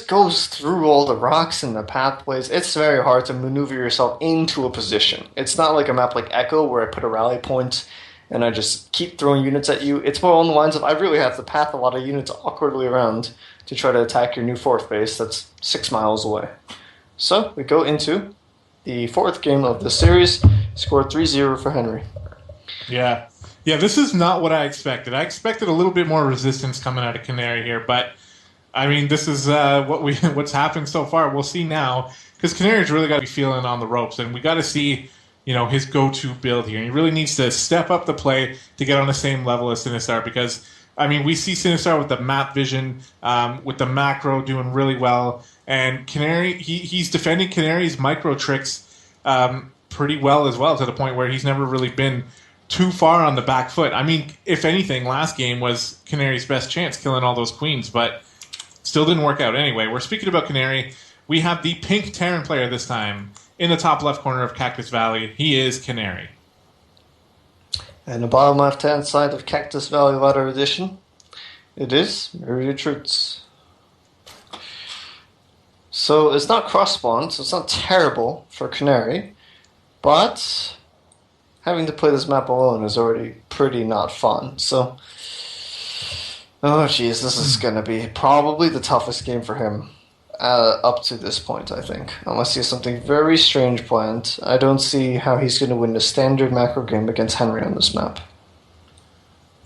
goes through all the rocks and the pathways. It's very hard to maneuver yourself into a position. It's not like a map like Echo, where I put a rally point and I just keep throwing units at you. It's more on the lines of I really have to path a lot of units awkwardly around to try to attack your new 4th base that's 6 miles away. So we go into the 4th game of the series. Score 3-0 for Henry. Yeah, this is not what I expected. I expected a little bit more resistance coming out of Canary here, but I mean, this is what's happened so far. We'll see now, because Canary's really got to be feeling on the ropes, and we got to see his go-to build here. He really needs to step up the play to get on the same level as Sinistar, because, I mean, we see Sinistar with the map vision, with the macro doing really well, and Canary, he's defending Canary's micro tricks pretty well as well, to the point where he's never really been too far on the back foot. I mean, if anything, last game was Canary's best chance, killing all those queens, but still didn't work out. Anyway, we're speaking about Canary. We have the pink Terran player this time in the top left corner of Cactus Valley. He is Canary. And the bottom left-hand side of Cactus Valley Ladder Edition, it is MyriadTruths. So it's not cross-spawn, so it's not terrible for Canary, but having to play this map alone is already pretty not fun. So, oh jeez, this is going to be probably the toughest game for him up to this point, I think. Unless he has something very strange planned, I don't see how he's going to win the standard macro game against Henry on this map.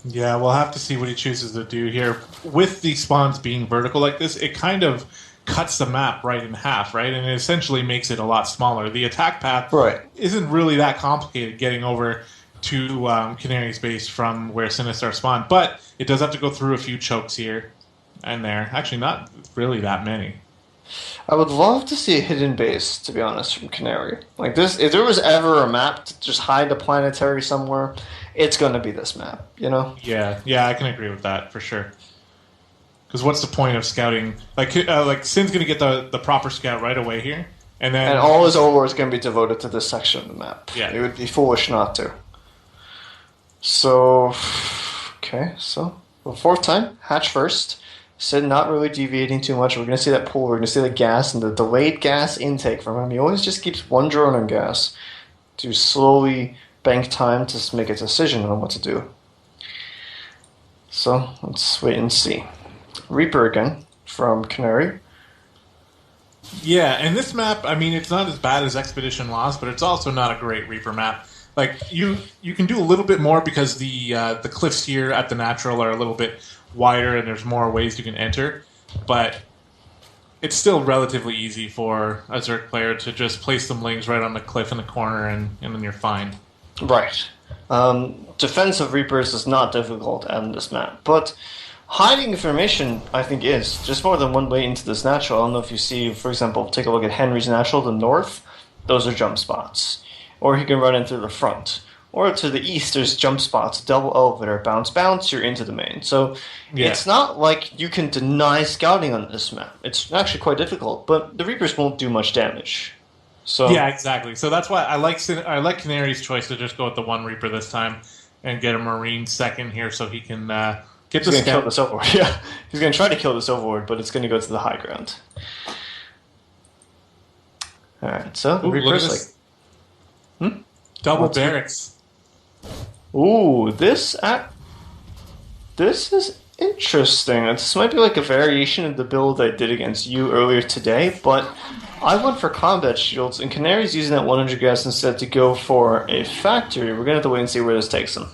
Yeah, we'll have to see what he chooses to do here. With the spawns being vertical like this, it kind of cuts the map right in half, right? And it essentially makes it a lot smaller. The attack path isn't really that complicated getting over to Canary's base from where Sinistar spawned, but it does have to go through a few chokes here and there. Actually, not really that many. I would love to see a hidden base, to be honest, from Canary. Like this, if there was ever a map to just hide a planetary somewhere, it's going to be this map, you know? Yeah, I can agree with that, for sure. Because what's the point of scouting? Like Sin's going to get the proper scout right away here, and all his overlord is going to be devoted to this section of the map. Yeah. It would be foolish not to. So, okay, so the 4th time, hatch first. Sid not really deviating too much. We're going to see that pool. We're going to see the gas and the delayed gas intake from him. He always just keeps one drone on gas to slowly bank time to make a decision on what to do. So let's wait and see. Reaper again from Canary. Yeah, and this map, I mean, it's not as bad as Expedition Lost, but it's also not a great Reaper map. Like, you can do a little bit more because the cliffs here at the natural are a little bit wider and there's more ways you can enter, but it's still relatively easy for a Zerg player to just place some lings right on the cliff in the corner and then you're fine. Right. Defense of Reapers is not difficult on this map, but hiding information, I think, is just more than one way into this natural. I don't know if you see, for example, take a look at Henry's natural, the north. Those are jump spots. Or he can run in through the front. Or to the east, there's jump spots, double elevator, bounce, bounce, you're into the main. So It's not like you can deny scouting on this map. It's actually quite difficult, but the Reapers won't do much damage. So Yeah, exactly. So that's why I like Canary's choice to just go with the one Reaper this time and get a Marine second here so he can get he's the going to kill scout. this Overlord. Yeah, he's going to try to kill this Overlord, but it's going to go to the high ground. All right, so the Ooh, look at Reaper's this. like, Double What's it? barracks. ooh, this is interesting. This might be like a variation of the build I did against you earlier today, but I went for combat shields, and Canary's using that 100 gas instead to go for a factory. We're going to have to wait and see where this takes him.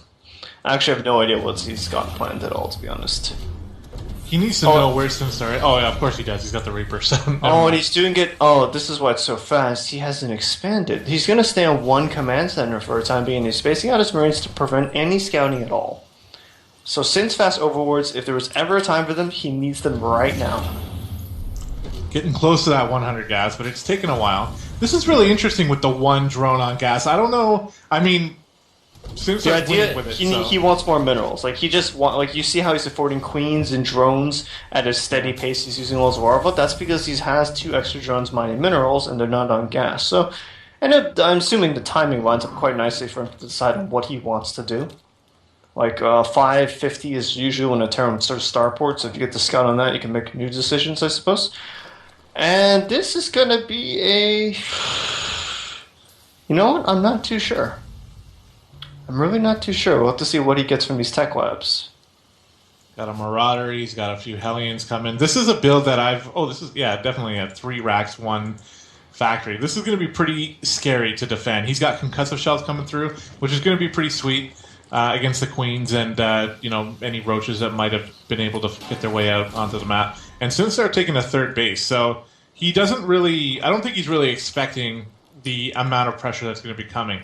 I actually have no idea what he's got planned at all, to be honest. He needs to know where Sinistar is. Oh, yeah, of course he does. He's got the Reaper. So Oh, and he's doing it... Oh, this is why it's so fast. He hasn't expanded. He's going to stay on one command center for a time being. He's spacing out his Marines to prevent any scouting at all. So since fast overlords, if there was ever a time for them, he needs them right now. Getting close to that 100 gas, but it's taken a while. This is really interesting with the one drone on gas. I don't know. I mean, The idea with it, he wants more minerals. Like he just you see how he's affording queens and drones at a steady pace. He's using loads of larva. That's because he has 2 extra drones mining minerals and they're not on gas. So, and I'm assuming the timing lines up quite nicely for him to decide on what he wants to do. Like 550 is usually when a Terran starts starport. So if you get the scout on that, you can make new decisions, I suppose. And this is going to be a... You know what? I'm not too sure. I'm really not too sure. We'll have to see what he gets from these tech labs. Got a Marauder. He's got a few Hellions coming. This is a build that definitely a 3 racks, 1 factory. This is going to be pretty scary to defend. He's got concussive shells coming through, which is going to be pretty sweet against the Queens and any roaches that might have been able to get their way out onto the map. And since they're taking a third base, so he doesn't really... I don't think he's really expecting the amount of pressure that's going to be coming.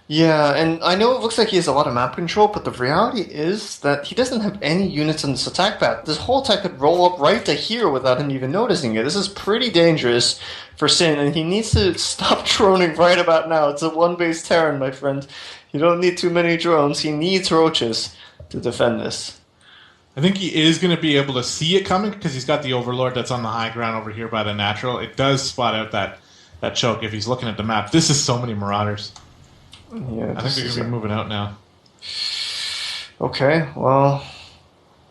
Yeah, and I know it looks like he has a lot of map control, but the reality is that he doesn't have any units on this attack path. This whole attack could roll up right to here without him even noticing it. This is pretty dangerous for Sin, and he needs to stop droning right about now. It's a one-base Terran, my friend. You don't need too many drones. He needs roaches to defend this. I think he is going to be able to see it coming because he's got the Overlord that's on the high ground over here by the natural. It does spot out that choke if he's looking at the map. This is so many Marauders. Yeah, I think they're going to be moving out now. Okay, well...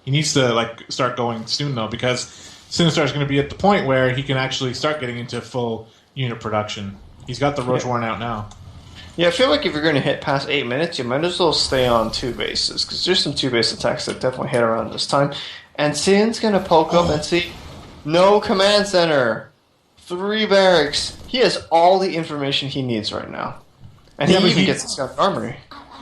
He needs to start going soon, though, because Sinistar is going to be at the point where he can actually start getting into full unit production. He's got the Roach Warren out now. Yeah, I feel like if you're going to hit past 8 minutes, you might as well stay on 2 bases, because there's some 2-base attacks that definitely hit around this time. And Sin's going to poke up and see, no command center, 3 barracks. He has all the information he needs right now. And he even gets the Scout Armory.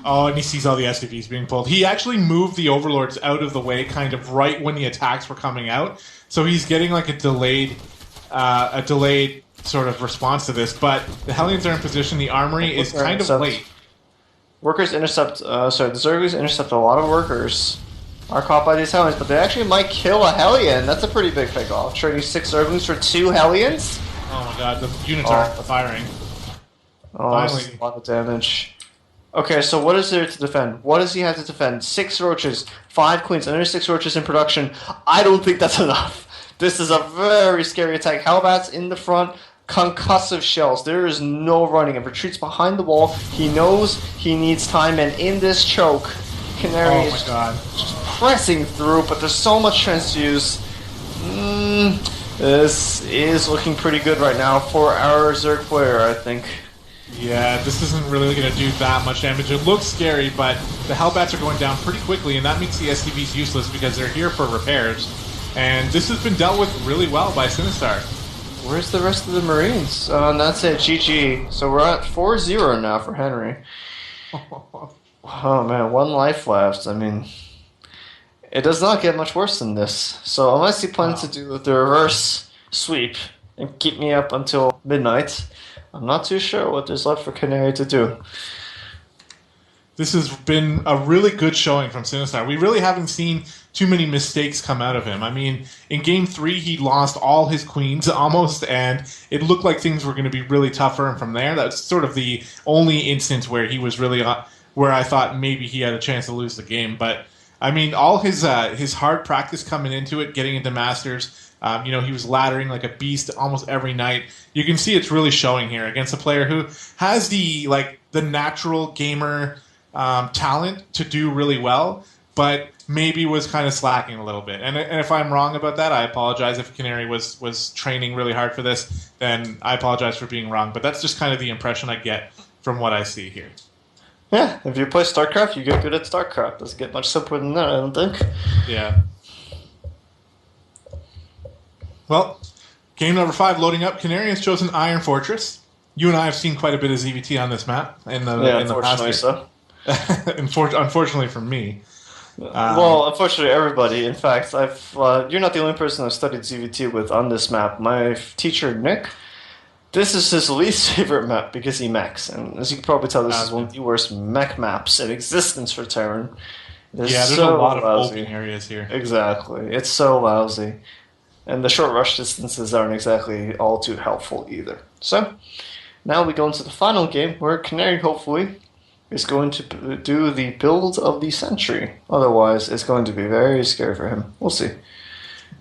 Oh, and he sees all the SCVs being pulled. He actually moved the Overlords out of the way kind of right when the attacks were coming out. So he's getting like a delayed sort of response to this, but the Hellions are in position. The armory is kind of late. Workers intercept, the Zerglings intercept a lot of workers. Are caught by these Hellions, but they actually might kill a Hellion. That's a pretty big pick-off. Trading 6 Zerglings for 2 Hellions? Oh my god, the units aren't firing. Oh, that's a lot of damage. Okay, so what is there to defend? What does he have to defend? 6 roaches, 5 queens, another 6 roaches in production. I don't think that's enough. This is a very scary attack. Hellbats in the front, concussive shells. There is no running. It retreats behind the wall. He knows he needs time, and in this choke, Canary is just pressing through, but there's so much transfuse. This is looking pretty good right now for our Zerg player, I think. Yeah, this isn't really going to do that much damage. It looks scary, but the Hellbats are going down pretty quickly, and that makes the SCVs useless because they're here for repairs. And this has been dealt with really well by Sinistar. Where's the rest of the Marines? And that's it, GG. So we're at 4-0 now for Henry. Oh man, 1 life left. I mean, it does not get much worse than this. So unless he plans to do the reverse sweep and keep me up until midnight, I'm not too sure what there's left for Canary to do. This has been a really good showing from Sinistar. We really haven't seen too many mistakes come out of him. I mean, in Game 3, he lost all his queens almost, and it looked like things were going to be really tough for him from there. That's sort of the only instance where he was really where I thought maybe he had a chance to lose the game. But, I mean, all his hard practice coming into it, getting into Masters, He was laddering like a beast almost every night. You can see it's really showing here against a player who has the natural gamer talent to do really well, but maybe was kind of slacking a little bit. And if I'm wrong about that, I apologize. If Canary was training really hard for this, then I apologize for being wrong. But that's just kind of the impression I get from what I see here. Yeah, if you play StarCraft, you get good at StarCraft. Doesn't get much simpler than that, I don't think. Yeah. Well, game number 5 loading up. Canary has chosen Iron Fortress. You and I have seen quite a bit of ZVT on this map in the past year. So. Unfortunately for me. Well, unfortunately, everybody. In fact, you're not the only person I've studied ZVT with on this map. My teacher, Nick, this is his least favorite map because he mechs. And as you can probably tell, this is one of the worst mech maps in existence for Terran. There's a lot of open areas here. Exactly. It's so lousy. And the short rush distances aren't exactly all too helpful either. So, now we go into the final game where Canary, hopefully, is going to do the build of the century. Otherwise, it's going to be very scary for him. We'll see.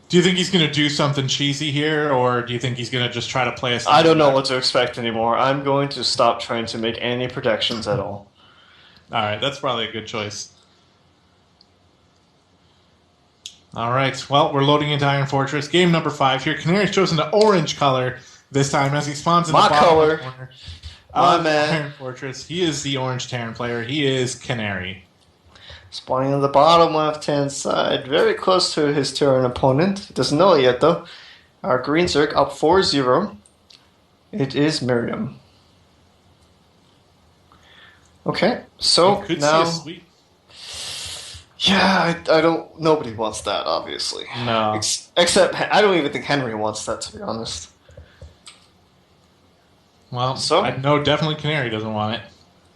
Do you think he's going to do something cheesy here, or do you think he's going to just try to play a... I don't know what to expect anymore. I'm going to stop trying to make any predictions at all. Alright, that's probably a good choice. Alright, well, we're loading into Iron Fortress. Game number 5 here. Canary's chosen the orange color this time as he spawns in the bottom color. corner. My man. Iron Fortress. He is the orange Terran player. He is Canary. Spawning on the bottom left-hand side, very close to his Terran opponent. He doesn't know it yet, though. Our green Zerg up 4-0. It is Miriam. Okay, so could now... see a sweep. Yeah, I don't... Nobody wants that, obviously. No. Except, I don't even think Henry wants that, to be honest. Well, so, I know definitely Canary doesn't want it.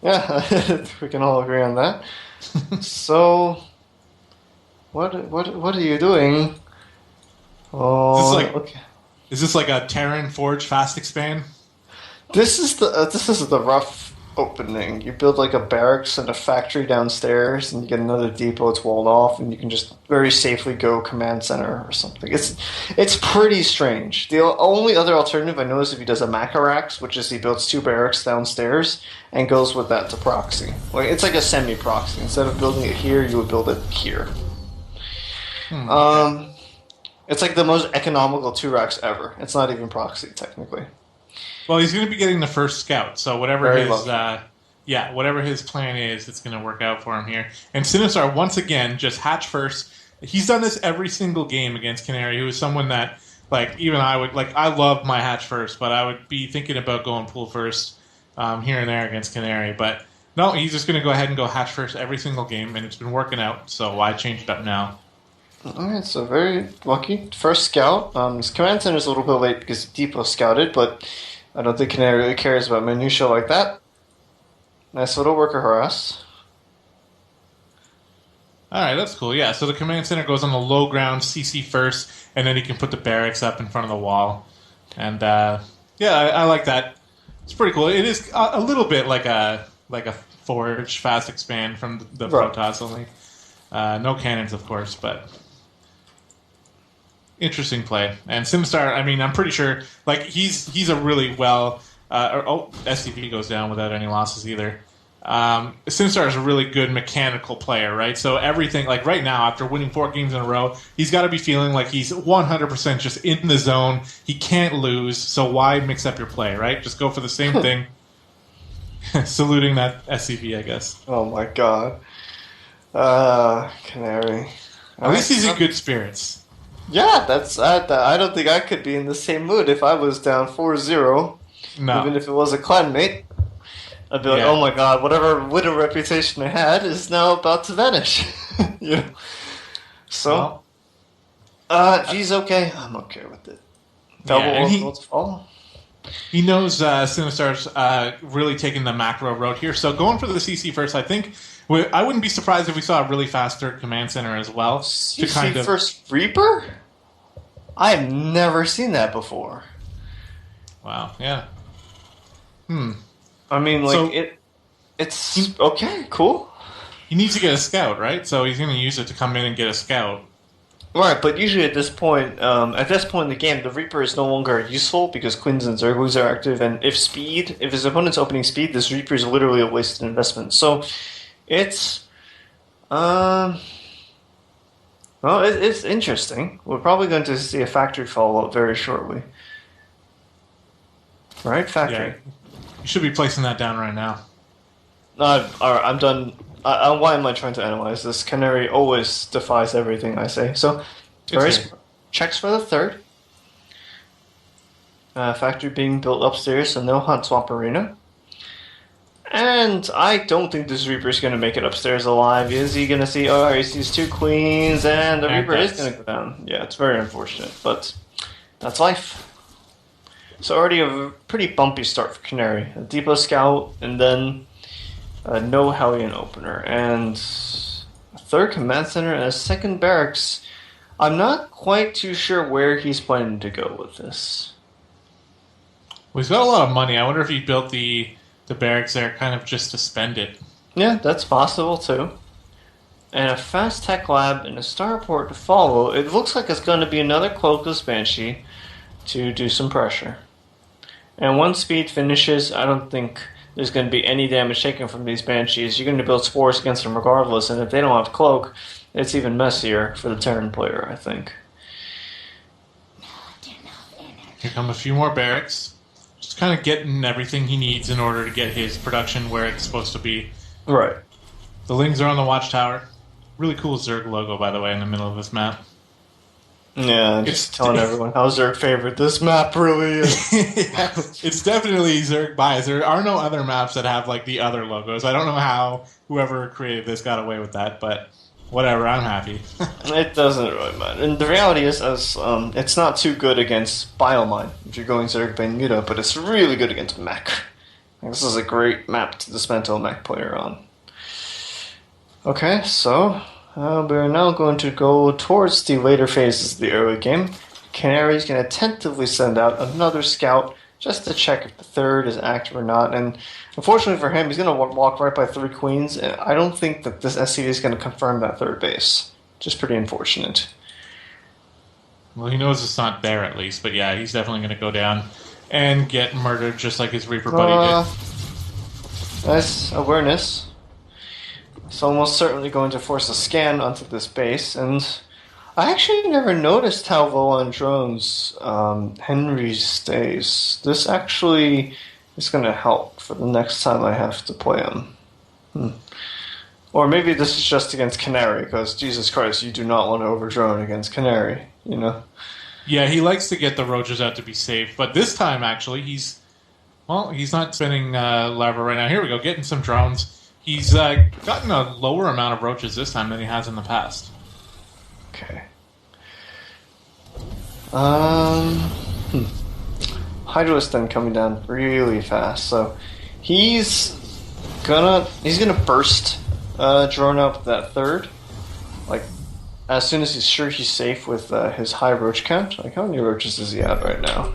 Yeah, we can all agree on that. So, what are you doing? Oh, okay. Is this like a Terran Forge fast expand? This is the rough opening. You build like a barracks and a factory downstairs, and you get another depot. It's walled off, and you can just very safely go command center or something. It's pretty strange. The only other alternative I know is if he does a Macarax, which is he builds 2 barracks downstairs and goes with that to proxy. Like it's like a semi-proxy. Instead of building it here, you would build it here. It's like the most economical 2 racks ever. It's not even proxy technically. Well, he's going to be getting the first scout, so whatever his plan is, it's going to work out for him here. And Sinistar, once again, just hatch first. He's done this every single game against Canary, who is someone that, like, even I would, like, I love my hatch first, but I would be thinking about going pool first here and there against Canary. But no, he's just going to go ahead and go hatch first every single game, and it's been working out, so I changed it up now. Alright, so very lucky. First scout. His command center is a little bit late because Depot scouted, but I don't think Canary really cares about minutia like that. Nice little worker harass. Alright, that's cool. Yeah, so the command center goes on the low ground, CC first, and then he can put the barracks up in front of the wall. And, I like that. It's pretty cool. It is a little bit like a Forge fast expand from the Protoss only. No cannons, of course, but... Interesting play. And Simstar, I mean, I'm pretty sure, like, he's a really well... SCP goes down without any losses either. Simstar is a really good mechanical player, right? So everything, like right now, after winning 4 games in a row, he's got to be feeling like he's 100% just in the zone. He can't lose, so why mix up your play, right? Just go for the same thing. Saluting that SCP, I guess. Oh my god. Canary. At least he's in good spirits. Yeah, that's. I don't think I could be in the same mood if I was down 4-0. No. Even if it was a clanmate. I'd be like, oh my god, whatever winner reputation I had is now about to vanish. Yeah. So, geez, okay. I'm okay with it. Double fall. He knows Sinistar's really taking the macro road here. So going for the CC first, I think I wouldn't be surprised if we saw a really fast third command center as well. CC first Reaper? I have never seen that before. Wow, yeah. I mean, like, it's okay, cool. He needs to get a scout, right? So he's going to use it to come in and get a scout. Right, but usually at this point in the game, the Reaper is no longer useful because Queens and Zerglings are active, and if his opponent's opening speed, this Reaper is literally a wasted investment. So it's it's interesting. We're probably going to see a factory follow-up very shortly. Right, factory. Yeah, you should be placing that down right now. Alright, I'm done. Why am I trying to analyze this? Canary always defies everything I say. So, checks for the third. Factory being built upstairs, so no hunt swap arena. And I don't think this Reaper is going to make it upstairs alive. Is he going to see? Oh, he sees 2 queens, and the Reaper is going to go down. Yeah, it's very unfortunate, but that's life. So already a pretty bumpy start for Canary. A Depot Scout, and then no Hellion opener, and a third command center and a second barracks. I'm not quite too sure where he's planning to go with this. Well, he's got a lot of money. I wonder if he built the barracks there kind of just to spend it. Yeah, that's possible too. And a fast tech lab and a starport to follow. It looks like it's going to be another Cloakless Banshee to do some pressure. And once speed finishes, I don't think there's going to be any damage taken from these Banshees. You're going to build spores against them regardless, and if they don't have Cloak, it's even messier for the Terran player, I think. Here come a few more barracks. Just kind of getting everything he needs in order to get his production where it's supposed to be. Right. The Lings are on the watchtower. Really cool Zerg logo, by the way, in the middle of this map. Yeah, I'm just telling everyone how Zerg favorite this map really is. Yeah, it's definitely Zerg bias. There are no other maps that have like the other logos. I don't know how whoever created this got away with that, but whatever, I'm happy. It doesn't really matter. And the reality is, it's not too good against Biomine if you're going Zerg Bane Muta, but it's really good against mech. This is a great map to dismantle a mech player on. Okay, so we're now going to go towards the later phases of the early game. Canary's going to tentatively send out another scout just to check if the third is active or not. And unfortunately for him, he's going to walk right by 3 queens. And I don't think that this SCV is going to confirm that third base. Just pretty unfortunate. Well, he knows it's not there at least, but yeah, he's definitely going to go down and get murdered just like his Reaper buddy did. Nice awareness. It's almost certainly going to force a scan onto this base, and I actually never noticed how low on drones Henry stays. This actually is going to help for the next time I have to play him. Or maybe this is just against Canary, because Jesus Christ, you do not want to overdrone against Canary, you know? Yeah, he likes to get the roaches out to be safe, but this time actually he's not spending lava right now. Here we go, getting some drones. He's gotten a lower amount of roaches this time than he has in the past. Okay. Hydra's then coming down really fast, so he's gonna burst drone up that third, like as soon as he's sure he's safe with his high roach count. Like, how many roaches is he at right now?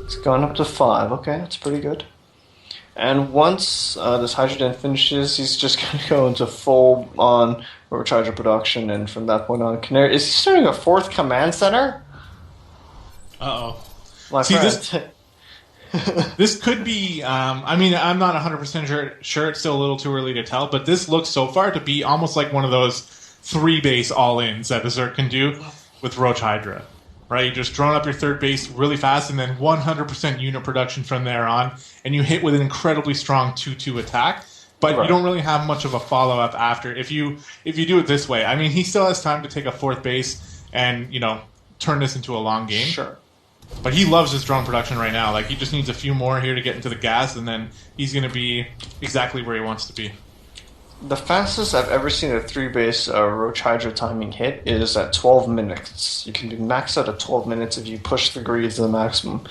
It's gone up to 5. Okay, that's pretty good. And once this Hydrogen finishes, he's just going to go into full-on Roach Hydra production, and from that point on, Canary... Is he starting a 4th command center? Uh-oh. My friend. This could be... I mean, I'm not 100% sure. It's still a little too early to tell, but this looks so far to be almost like one of those 3-base all-ins that the Zerg can do with Roach Hydra. Right, you just drone up your third base really fast, and then 100% unit production from there on, and you hit with an incredibly strong 2-2 attack. But you don't really have much of a follow up after. If you do it this way, I mean, he still has time to take a 4th base and turn this into a long game. Sure. But he loves his drone production right now. Like, he just needs a few more here to get into the gas, and then he's going to be exactly where he wants to be. The fastest I've ever seen a 3-base Roach Hydra timing hit is at 12 minutes. You can be maxed out at 12 minutes if you push the greed to the maximum.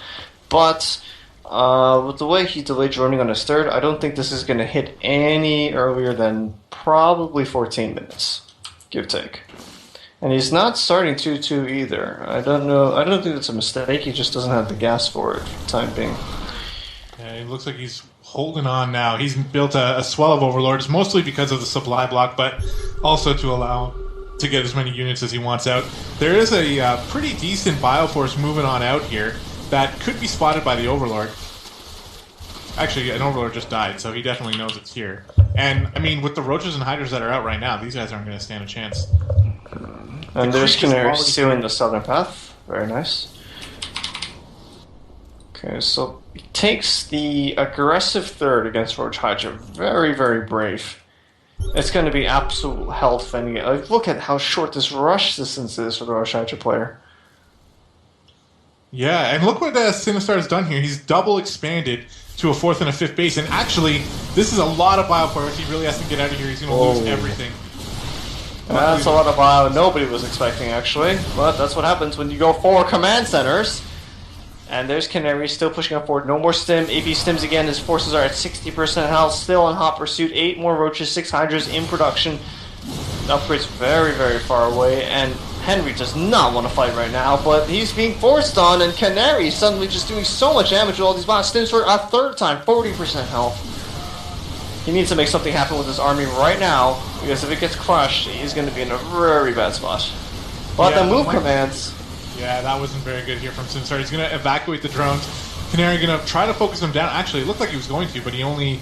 But with the way he delayed droning on his third, I don't think this is going to hit any earlier than probably 14 minutes, give or take. And he's not starting 2-2 either. I don't know. I don't think that's a mistake. He just doesn't have the gas for it for the time being. Yeah, it looks like he's holding on now. He's built a swell of overlords, mostly because of the supply block, but also to allow to get as many units as he wants out. There is a pretty decent Bioforce moving on out here that could be spotted by the Overlord. Actually, an Overlord just died, so he definitely knows it's here. And, I mean, with the Roaches and Hydras that are out right now, these guys aren't going to stand a chance. And there's Canary sealing the southern path. Very nice. Okay, so he takes the aggressive third against Roach Hydra. Very, very brave. It's going to be absolute hell defending it. Like, look at how short this rush distance is for the Roach Hydra player. Yeah, and look what Sinistar has done here. He's double expanded to a 4th and a 5th base, and actually, this is a lot of Bioforce. He really has to get out of here. He's going to lose everything. That's a lot of bio nobody was expecting, actually. But that's what happens when you go 4 command centers. And there's Canary still pushing up forward. No more stim. AP stims again. His forces are at 60% health. Still in hot pursuit. 8 more Roaches, 6 Hydras in production. The upgrade's very, very far away. And Henry does not want to fight right now. But he's being forced on. And Canary is suddenly just doing so much damage with all these bots. Stims for a 3rd time. 40% health. He needs to make something happen with his army right now, because if it gets crushed, he's going to be in a very bad spot. But yeah, the move commands... Yeah, that wasn't very good here from Sinistar. He's going to evacuate the drones. Canary going to try to focus him down. Actually, it looked like he was going to, but he only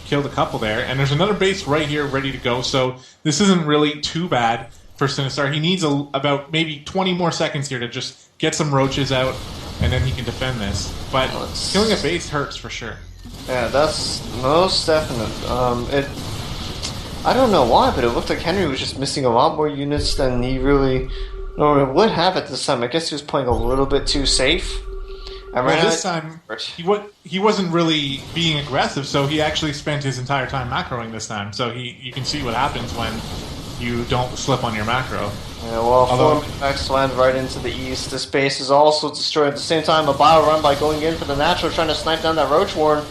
killed a couple there. And there's another base right here ready to go, so this isn't really too bad for Sinistar. He needs about maybe 20 more seconds here to just get some Roaches out, and then he can defend this. But killing a base hurts for sure. Yeah, that's most definite. I don't know why, but it looked like Henry was just missing a lot more units than he really normally would have at this time. I guess he was playing a little bit too safe. And well, this time, he wasn't really being aggressive, so he actually spent his entire time macroing this time. So you can see what happens when you don't slip on your macro. Yeah, well, 4 max land right into the east. This base is also destroyed at the same time. A bio run by going in for the natural, trying to snipe down that Roach Warren.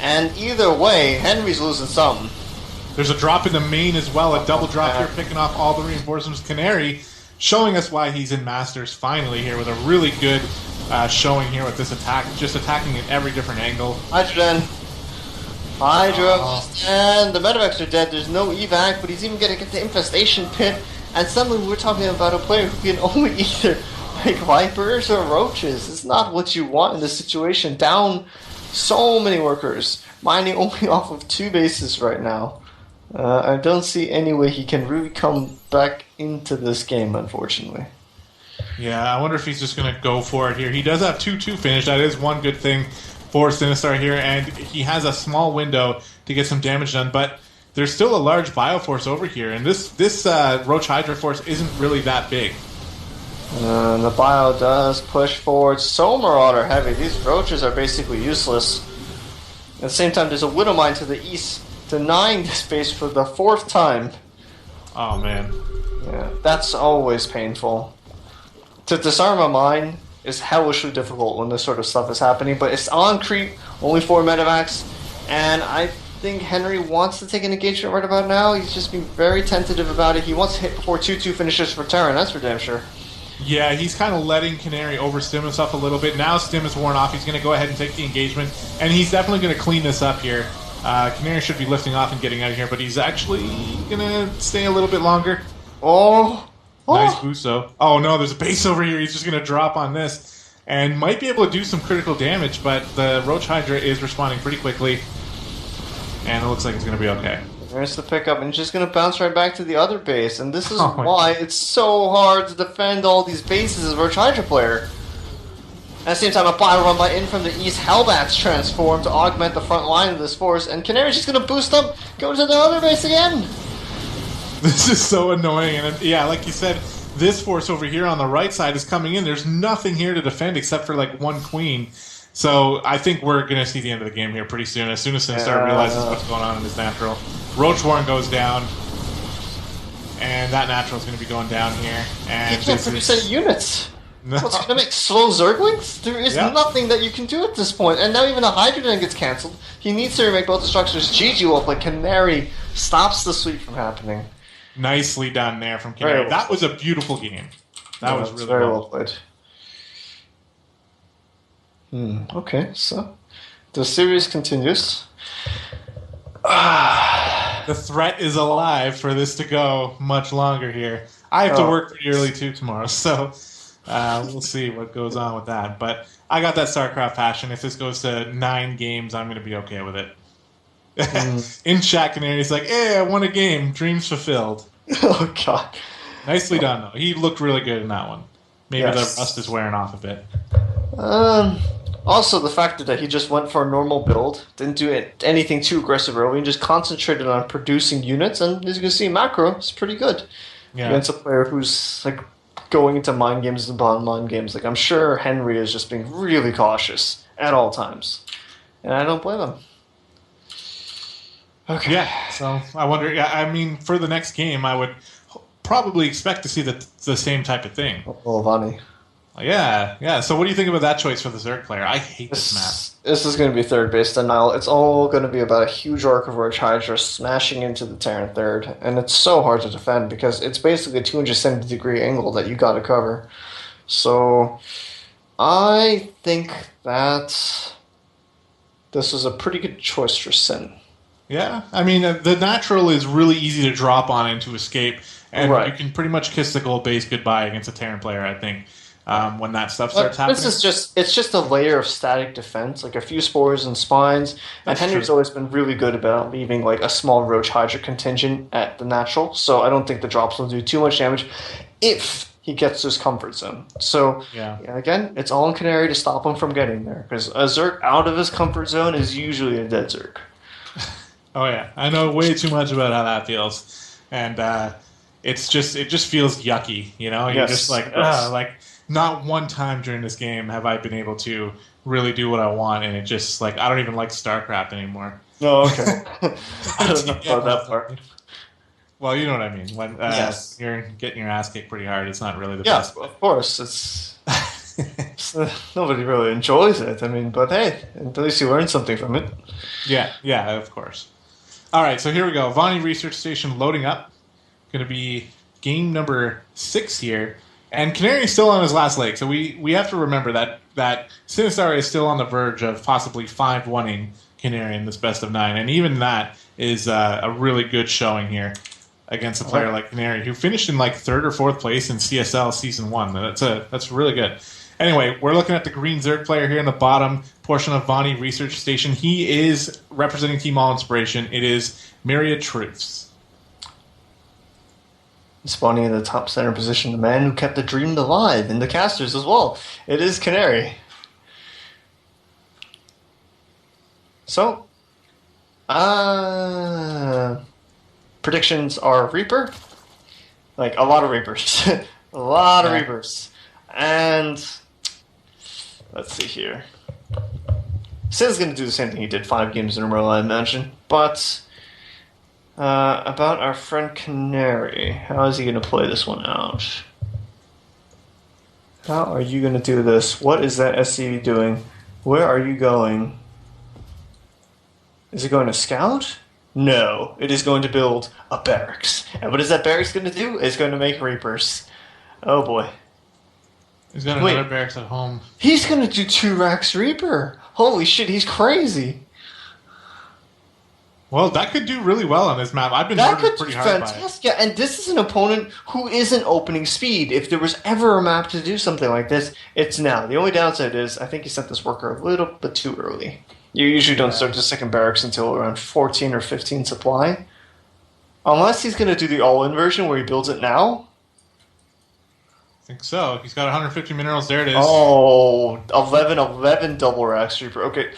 And either way, Henry's losing something. There's a drop in the main as well, a double drop here, picking off all the reinforcements. Canary showing us why he's in Masters finally here with a really good showing here with this attack, just attacking at every different angle. Hydra, and the medevacs are dead. There's no evac, but he's even going to get the infestation pit. And suddenly we're talking about a player who can only either make Vipers or Roaches. It's not what you want in this situation. Down so many workers, mining only off of 2 bases right now. I don't see any way he can really come back into this game, unfortunately. Yeah, I wonder if he's just going to go for it here. He does have 2-2 finish. That is one good thing for Sinistar here, and he has a small window to get some damage done, but there's still a large Bioforce over here, and this Roach Hydra force isn't really that big. The Bio does push forward. So Marauder heavy. These Roaches are basically useless. At the same time, there's a Widow Mine to the east, denying this base for the 4th time. Oh, man. Yeah, that's always painful. To disarm a mine is hellishly difficult when this sort of stuff is happening, but it's on creep, only 4 medevacs, and I think Henry wants to take an engagement right about now. He's just being very tentative about it. He wants to hit before 2-2 finishes for Terran, that's for damn sure. Yeah, he's kind of letting Canary overstim himself a little bit. Now stim is worn off. He's going to go ahead and take the engagement, and he's definitely going to clean this up here. Canary should be lifting off and getting out of here, but he's actually going to stay a little bit longer. Oh! Nice boost, though. Oh, no, there's a base over here. He's just going to drop on this and might be able to do some critical damage, but the Roach Hydra is responding pretty quickly, and it looks like it's going to be okay. There's the pickup, and it's just going to bounce right back to the other base, and this is why it's so hard to defend all these bases as a Roach Hydra player. At the same time, a bio run by in from the east. Hellbats transform to augment the front line of this force, and Canary's just going to boost up, go to the other base again. This is so annoying, and yeah, like you said, this force over here on the right side is coming in. There's nothing here to defend except for like 1 queen. So I think we're going to see the end of the game here pretty soon. As soon as Sinistar realizes what's going on in his natural. Roach Warren goes down, and that natural is going to be going down here. And you can't produce any units. No. What's going to make slow Zerglings? There is nothing that you can do at this point. And now even a Hydrogen gets cancelled. He needs to remake both the structures. GG Wolf, like Canary, stops the sweep from happening. Nicely done there from Canary. That was a beautiful game. That was really very well played. Okay, so the series continues. The threat is alive for this to go much longer here. I have to work pretty early too tomorrow, so we'll see what goes on with that. But I got that StarCraft passion. If this goes to 9 games, I'm going to be okay with it. In chat, Canary's like, "Hey, I won a game. Dreams fulfilled." Oh God! Nicely done, though. He looked really good in that one. Maybe the rust is wearing off a bit. Also, the fact that he just went for a normal build, didn't do anything too aggressive early, and just concentrated on producing units, and as you can see, macro is pretty good against a player who's like going into mind games and beyond mind games. Like I'm sure Henry is just being really cautious at all times, and I don't blame him. Okay. Yeah, so I wonder. I mean, for the next game, I would probably expect to see the same type of thing. Oh, Vani. Yeah. So what do you think about that choice for the Zerg player? I hate this map. This is going to be third base denial. It's all going to be about a huge arc of Roach Hydra smashing into the Terran third, and it's so hard to defend because it's basically a 270-degree angle that you got to cover. So I think that this is a pretty good choice for Sin. Yeah, I mean, the natural is really easy to drop on and to escape, and you can pretty much kiss the gold base goodbye against a Terran player, I think, when that stuff starts happening. This is it's just a layer of static defense, like a few spores and spines, and Henry's always been really good about leaving like a small Roach Hydra contingent at the natural, so I don't think the drops will do too much damage if he gets to his comfort zone. So, again, it's all in Canary to stop him from getting there, because a Zerg out of his comfort zone is usually a dead Zerg. Oh yeah, I know way too much about how that feels, and it just feels yucky, you know. You're just like, like not one time during this game have I been able to really do what I want, and it just like I don't even like StarCraft anymore. Oh, okay. I don't know about that part. Well, you know what I mean. When you're getting your ass kicked pretty hard, it's not really the best. Yeah, of course. It's nobody really enjoys it. I mean, but hey, at least you learn something from it. Yeah, of course. All right, so here we go. Vani Research Station loading up. Going to be game number 6 here. And Canary is still on his last leg, so we have to remember that Sinistar is still on the verge of possibly 5-1ing Canary in this best of 9. And even that is a really good showing here against a player like Canary, who finished in like 3rd or 4th place in CSL Season 1. That's really good. Anyway, we're looking at the green Zerg player here in the bottom portion of Vani Research Station. He is representing Team All Inspiration. It is MyriadTruths. Spawning in the top center position, the man who kept the dream alive in the casters as well. It is Canary. So, predictions are Reaper. Like, a lot of Reapers. A lot of Reapers. And let's see here. Sin's going to do the same thing he did 5 games in a row, I imagine. But about our friend Canary, how is he going to play this one out? How are you going to do this? What is that SCV doing? Where are you going? Is it going to scout? No, it is going to build a barracks. And what is that barracks going to do? It's going to make Reapers. Oh boy. He's got another barracks at home. He's going to do 2 Rax Reaper. Holy shit, he's crazy. Well, that could do really well on this map. I've been murdered pretty hard by it. Yeah, and this is an opponent who isn't opening speed. If there was ever a map to do something like this, it's now. The only downside is I think he sent this worker a little bit too early. You usually don't start the second barracks until around 14 or 15 supply. Unless he's going to do the all-in version where he builds it now. I think so. He's got 150 minerals. There it is. Oh, 11 double Rax Reaper. Okay.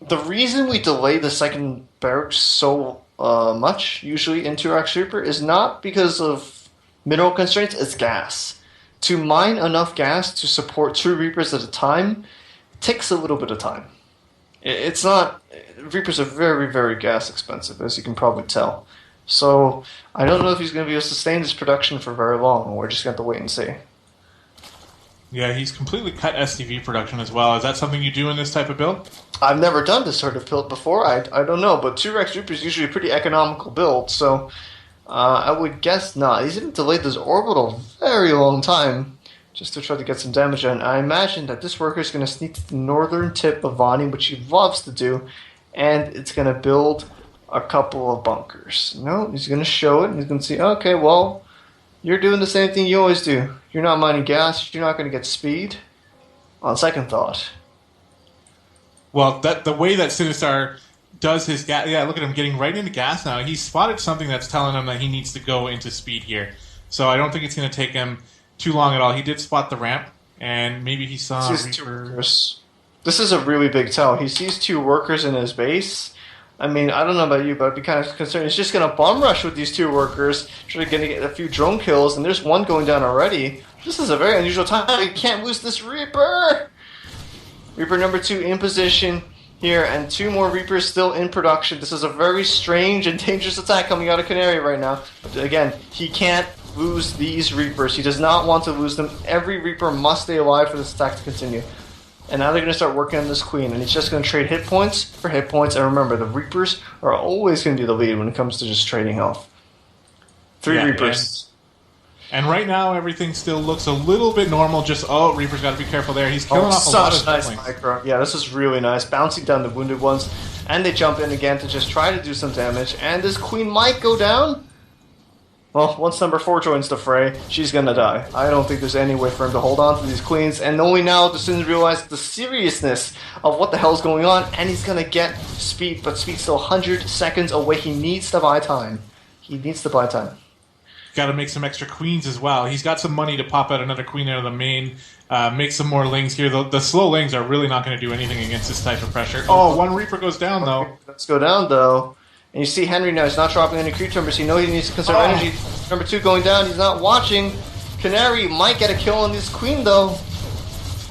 The reason we delay the second barracks so much, usually into Rax Reaper, is not because of mineral constraints, it's gas. To mine enough gas to support 2 Reapers at a time takes a little bit of time. It's not... Reapers are very, very gas expensive, as you can probably tell. So, I don't know if he's going to be able to sustain this production for very long. We're just going to have to wait and see. Yeah, he's completely cut STV production as well. Is that something you do in this type of build? I've never done this sort of build before. I don't know, but 2 Rex Reaper is usually a pretty economical build, so I would guess not. He's even delayed this orbital a very long time just to try to get some damage in. I imagine that this worker is going to sneak to the northern tip of Vani, which he loves to do, and it's going to build a couple of bunkers. No, he's going to show it, and he's going to see, okay, well, You're doing the same thing you always do. You're not mining gas. You're not going to get speed. On second thought. Well, the way that Sinistar does his gas... Yeah, look at him getting right into gas now. He spotted something that's telling him that he needs to go into speed here. So I don't think it's going to take him too long at all. He did spot the ramp, and maybe he saw Reaper. This is a really big tell. He sees 2 workers in his base. I mean, I don't know about you, but I'd be kind of concerned. He's just going to bum rush with these 2 workers, trying to get a few drone kills, and there's one going down already. This is a very unusual time. You can't lose this Reaper! Reaper number 2 in position here, and 2 more Reapers still in production. This is a very strange and dangerous attack coming out of Canary right now. But again, he can't lose these Reapers. He does not want to lose them. Every Reaper must stay alive for this attack to continue. And now they're going to start working on this Queen, and he's just going to trade hit points for hit points. And remember, the Reapers are always going to be the lead when it comes to just trading health. 3 Reapers. And right now, everything still looks a little bit normal. Just, Reaper's got to be careful there. He's killing off a lot of nice micro. Yeah, this is really nice. Bouncing down the wounded ones. And they jump in again to just try to do some damage. And this Queen might go down. Well, once number 4 joins the fray, she's going to die. I don't think there's any way for him to hold on to these Queens. And only now does Sin realize the seriousness of what the hell's going on. And he's going to get speed. But speed's still 100 seconds away. He needs to buy time. He needs to buy time. Got to make some extra Queens as well. He's got some money to pop out another Queen out of the main. Make some more Lings here. The slow Lings are really not going to do anything against this type of pressure. Oh, 1 Reaper goes down, though. Let's go down, though. And you see Henry now, he's not dropping any creep numbers. You know he needs to conserve energy. Number 2 going down, he's not watching. Canary might get a kill on this Queen, though.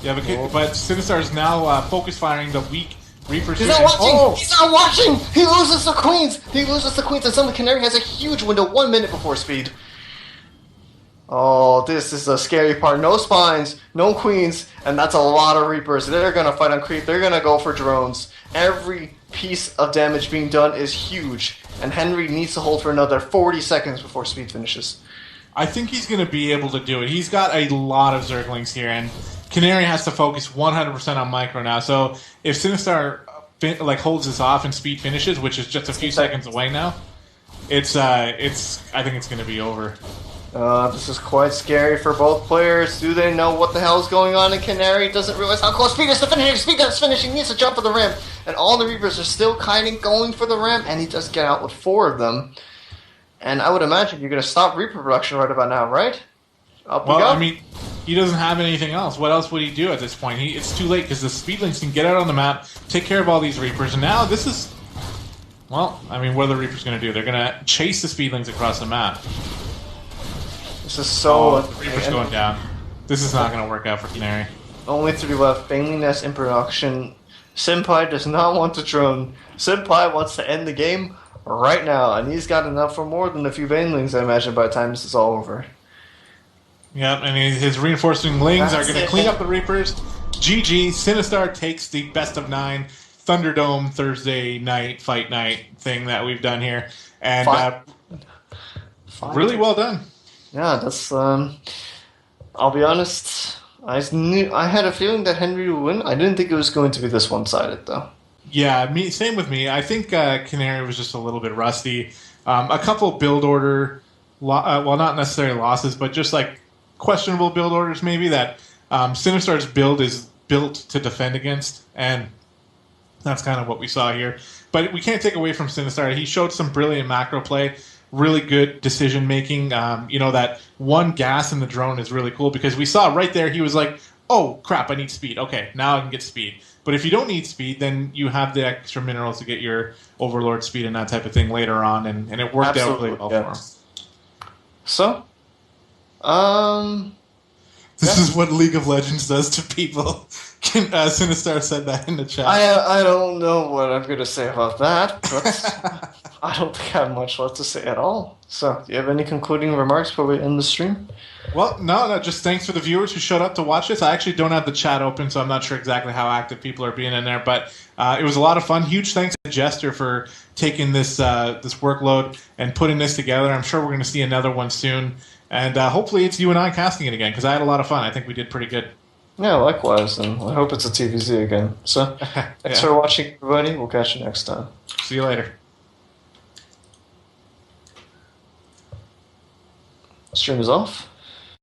Yeah, but Sinistar is now focus firing the weak Reapers. He's not watching! He's not watching! He loses the Queens! He loses the Queens, and suddenly Canary has a huge window, 1 minute before speed. Oh, this is the scary part. No spines, no Queens, and that's a lot of Reapers. They're going to fight on creep. They're going to go for drones. Every piece of damage being done is huge, and Henry needs to hold for another 40 seconds before speed finishes. I think he's going to be able to do it. He's got a lot of Zerglings here, and Canary has to focus 100% on micro now. So if Sinistar holds this off and speed finishes, which is just a few seconds away now, I think it's going to be over. This is quite scary for both players. Do they know what the hell is going on? And Canary doesn't realize how close Speed is to finishing. Speed is finishing. He needs to jump for the ramp. And all the Reapers are still kind of going for the ramp. And he does get out with 4 of them. And I would imagine you're going to stop Reaper production right about now, right? Up we go. I mean, he doesn't have anything else. What else would he do at this point? It's too late because the Speedlings can get out on the map, take care of all these Reapers. And now this is... Well, I mean, what are the Reapers going to do? They're going to chase the Speedlings across the map. This is so... the Reaper's going down. This is not going to work out for Canary. Only 3 left. Bailiness in production. Senpai does not want to drone. Senpai wants to end the game right now, and he's got enough for more than a few Banelings, I imagine, by the time this is all over. Yep, and his reinforcing Lings are going to clean up the Reapers. GG, Sinistar takes the best of 9 Thunderdome Thursday night, fight night thing that we've done here. And really well done. Yeah, that's, I'll be honest, I had a feeling that Henry would win. I didn't think it was going to be this one-sided, though. Yeah, same with me. I think Canary was just a little bit rusty. A couple build order, well, not necessarily losses, but just like questionable build orders maybe that Sinistar's build is built to defend against, and that's kind of what we saw here. But we can't take away from Sinistar. He showed some brilliant macro play. Really good decision making. That 1 gas in the drone is really cool because we saw right there he was like, oh crap, I need speed. Okay, now I can get speed. But if you don't need speed, then you have the extra minerals to get your Overlord speed and that type of thing later on, and it worked out really well for him. So, this is what League of Legends does to people. Sinistar said that in the chat. I don't know what I'm going to say about that, but I don't think I have much left to say at all. So, do you have any concluding remarks before we end the stream? Well, no, just thanks for the viewers who showed up to watch this. I actually don't have the chat open, so I'm not sure exactly how active people are being in there, but it was a lot of fun. Huge thanks to Jester for taking this workload and putting this together. I'm sure we're going to see another one soon, and hopefully it's you and I casting it again, because I had a lot of fun. I think we did pretty good. Yeah, likewise, and I hope it's a TVZ again. So, thanks for watching, everybody. We'll catch you next time. See you later. Stream is off.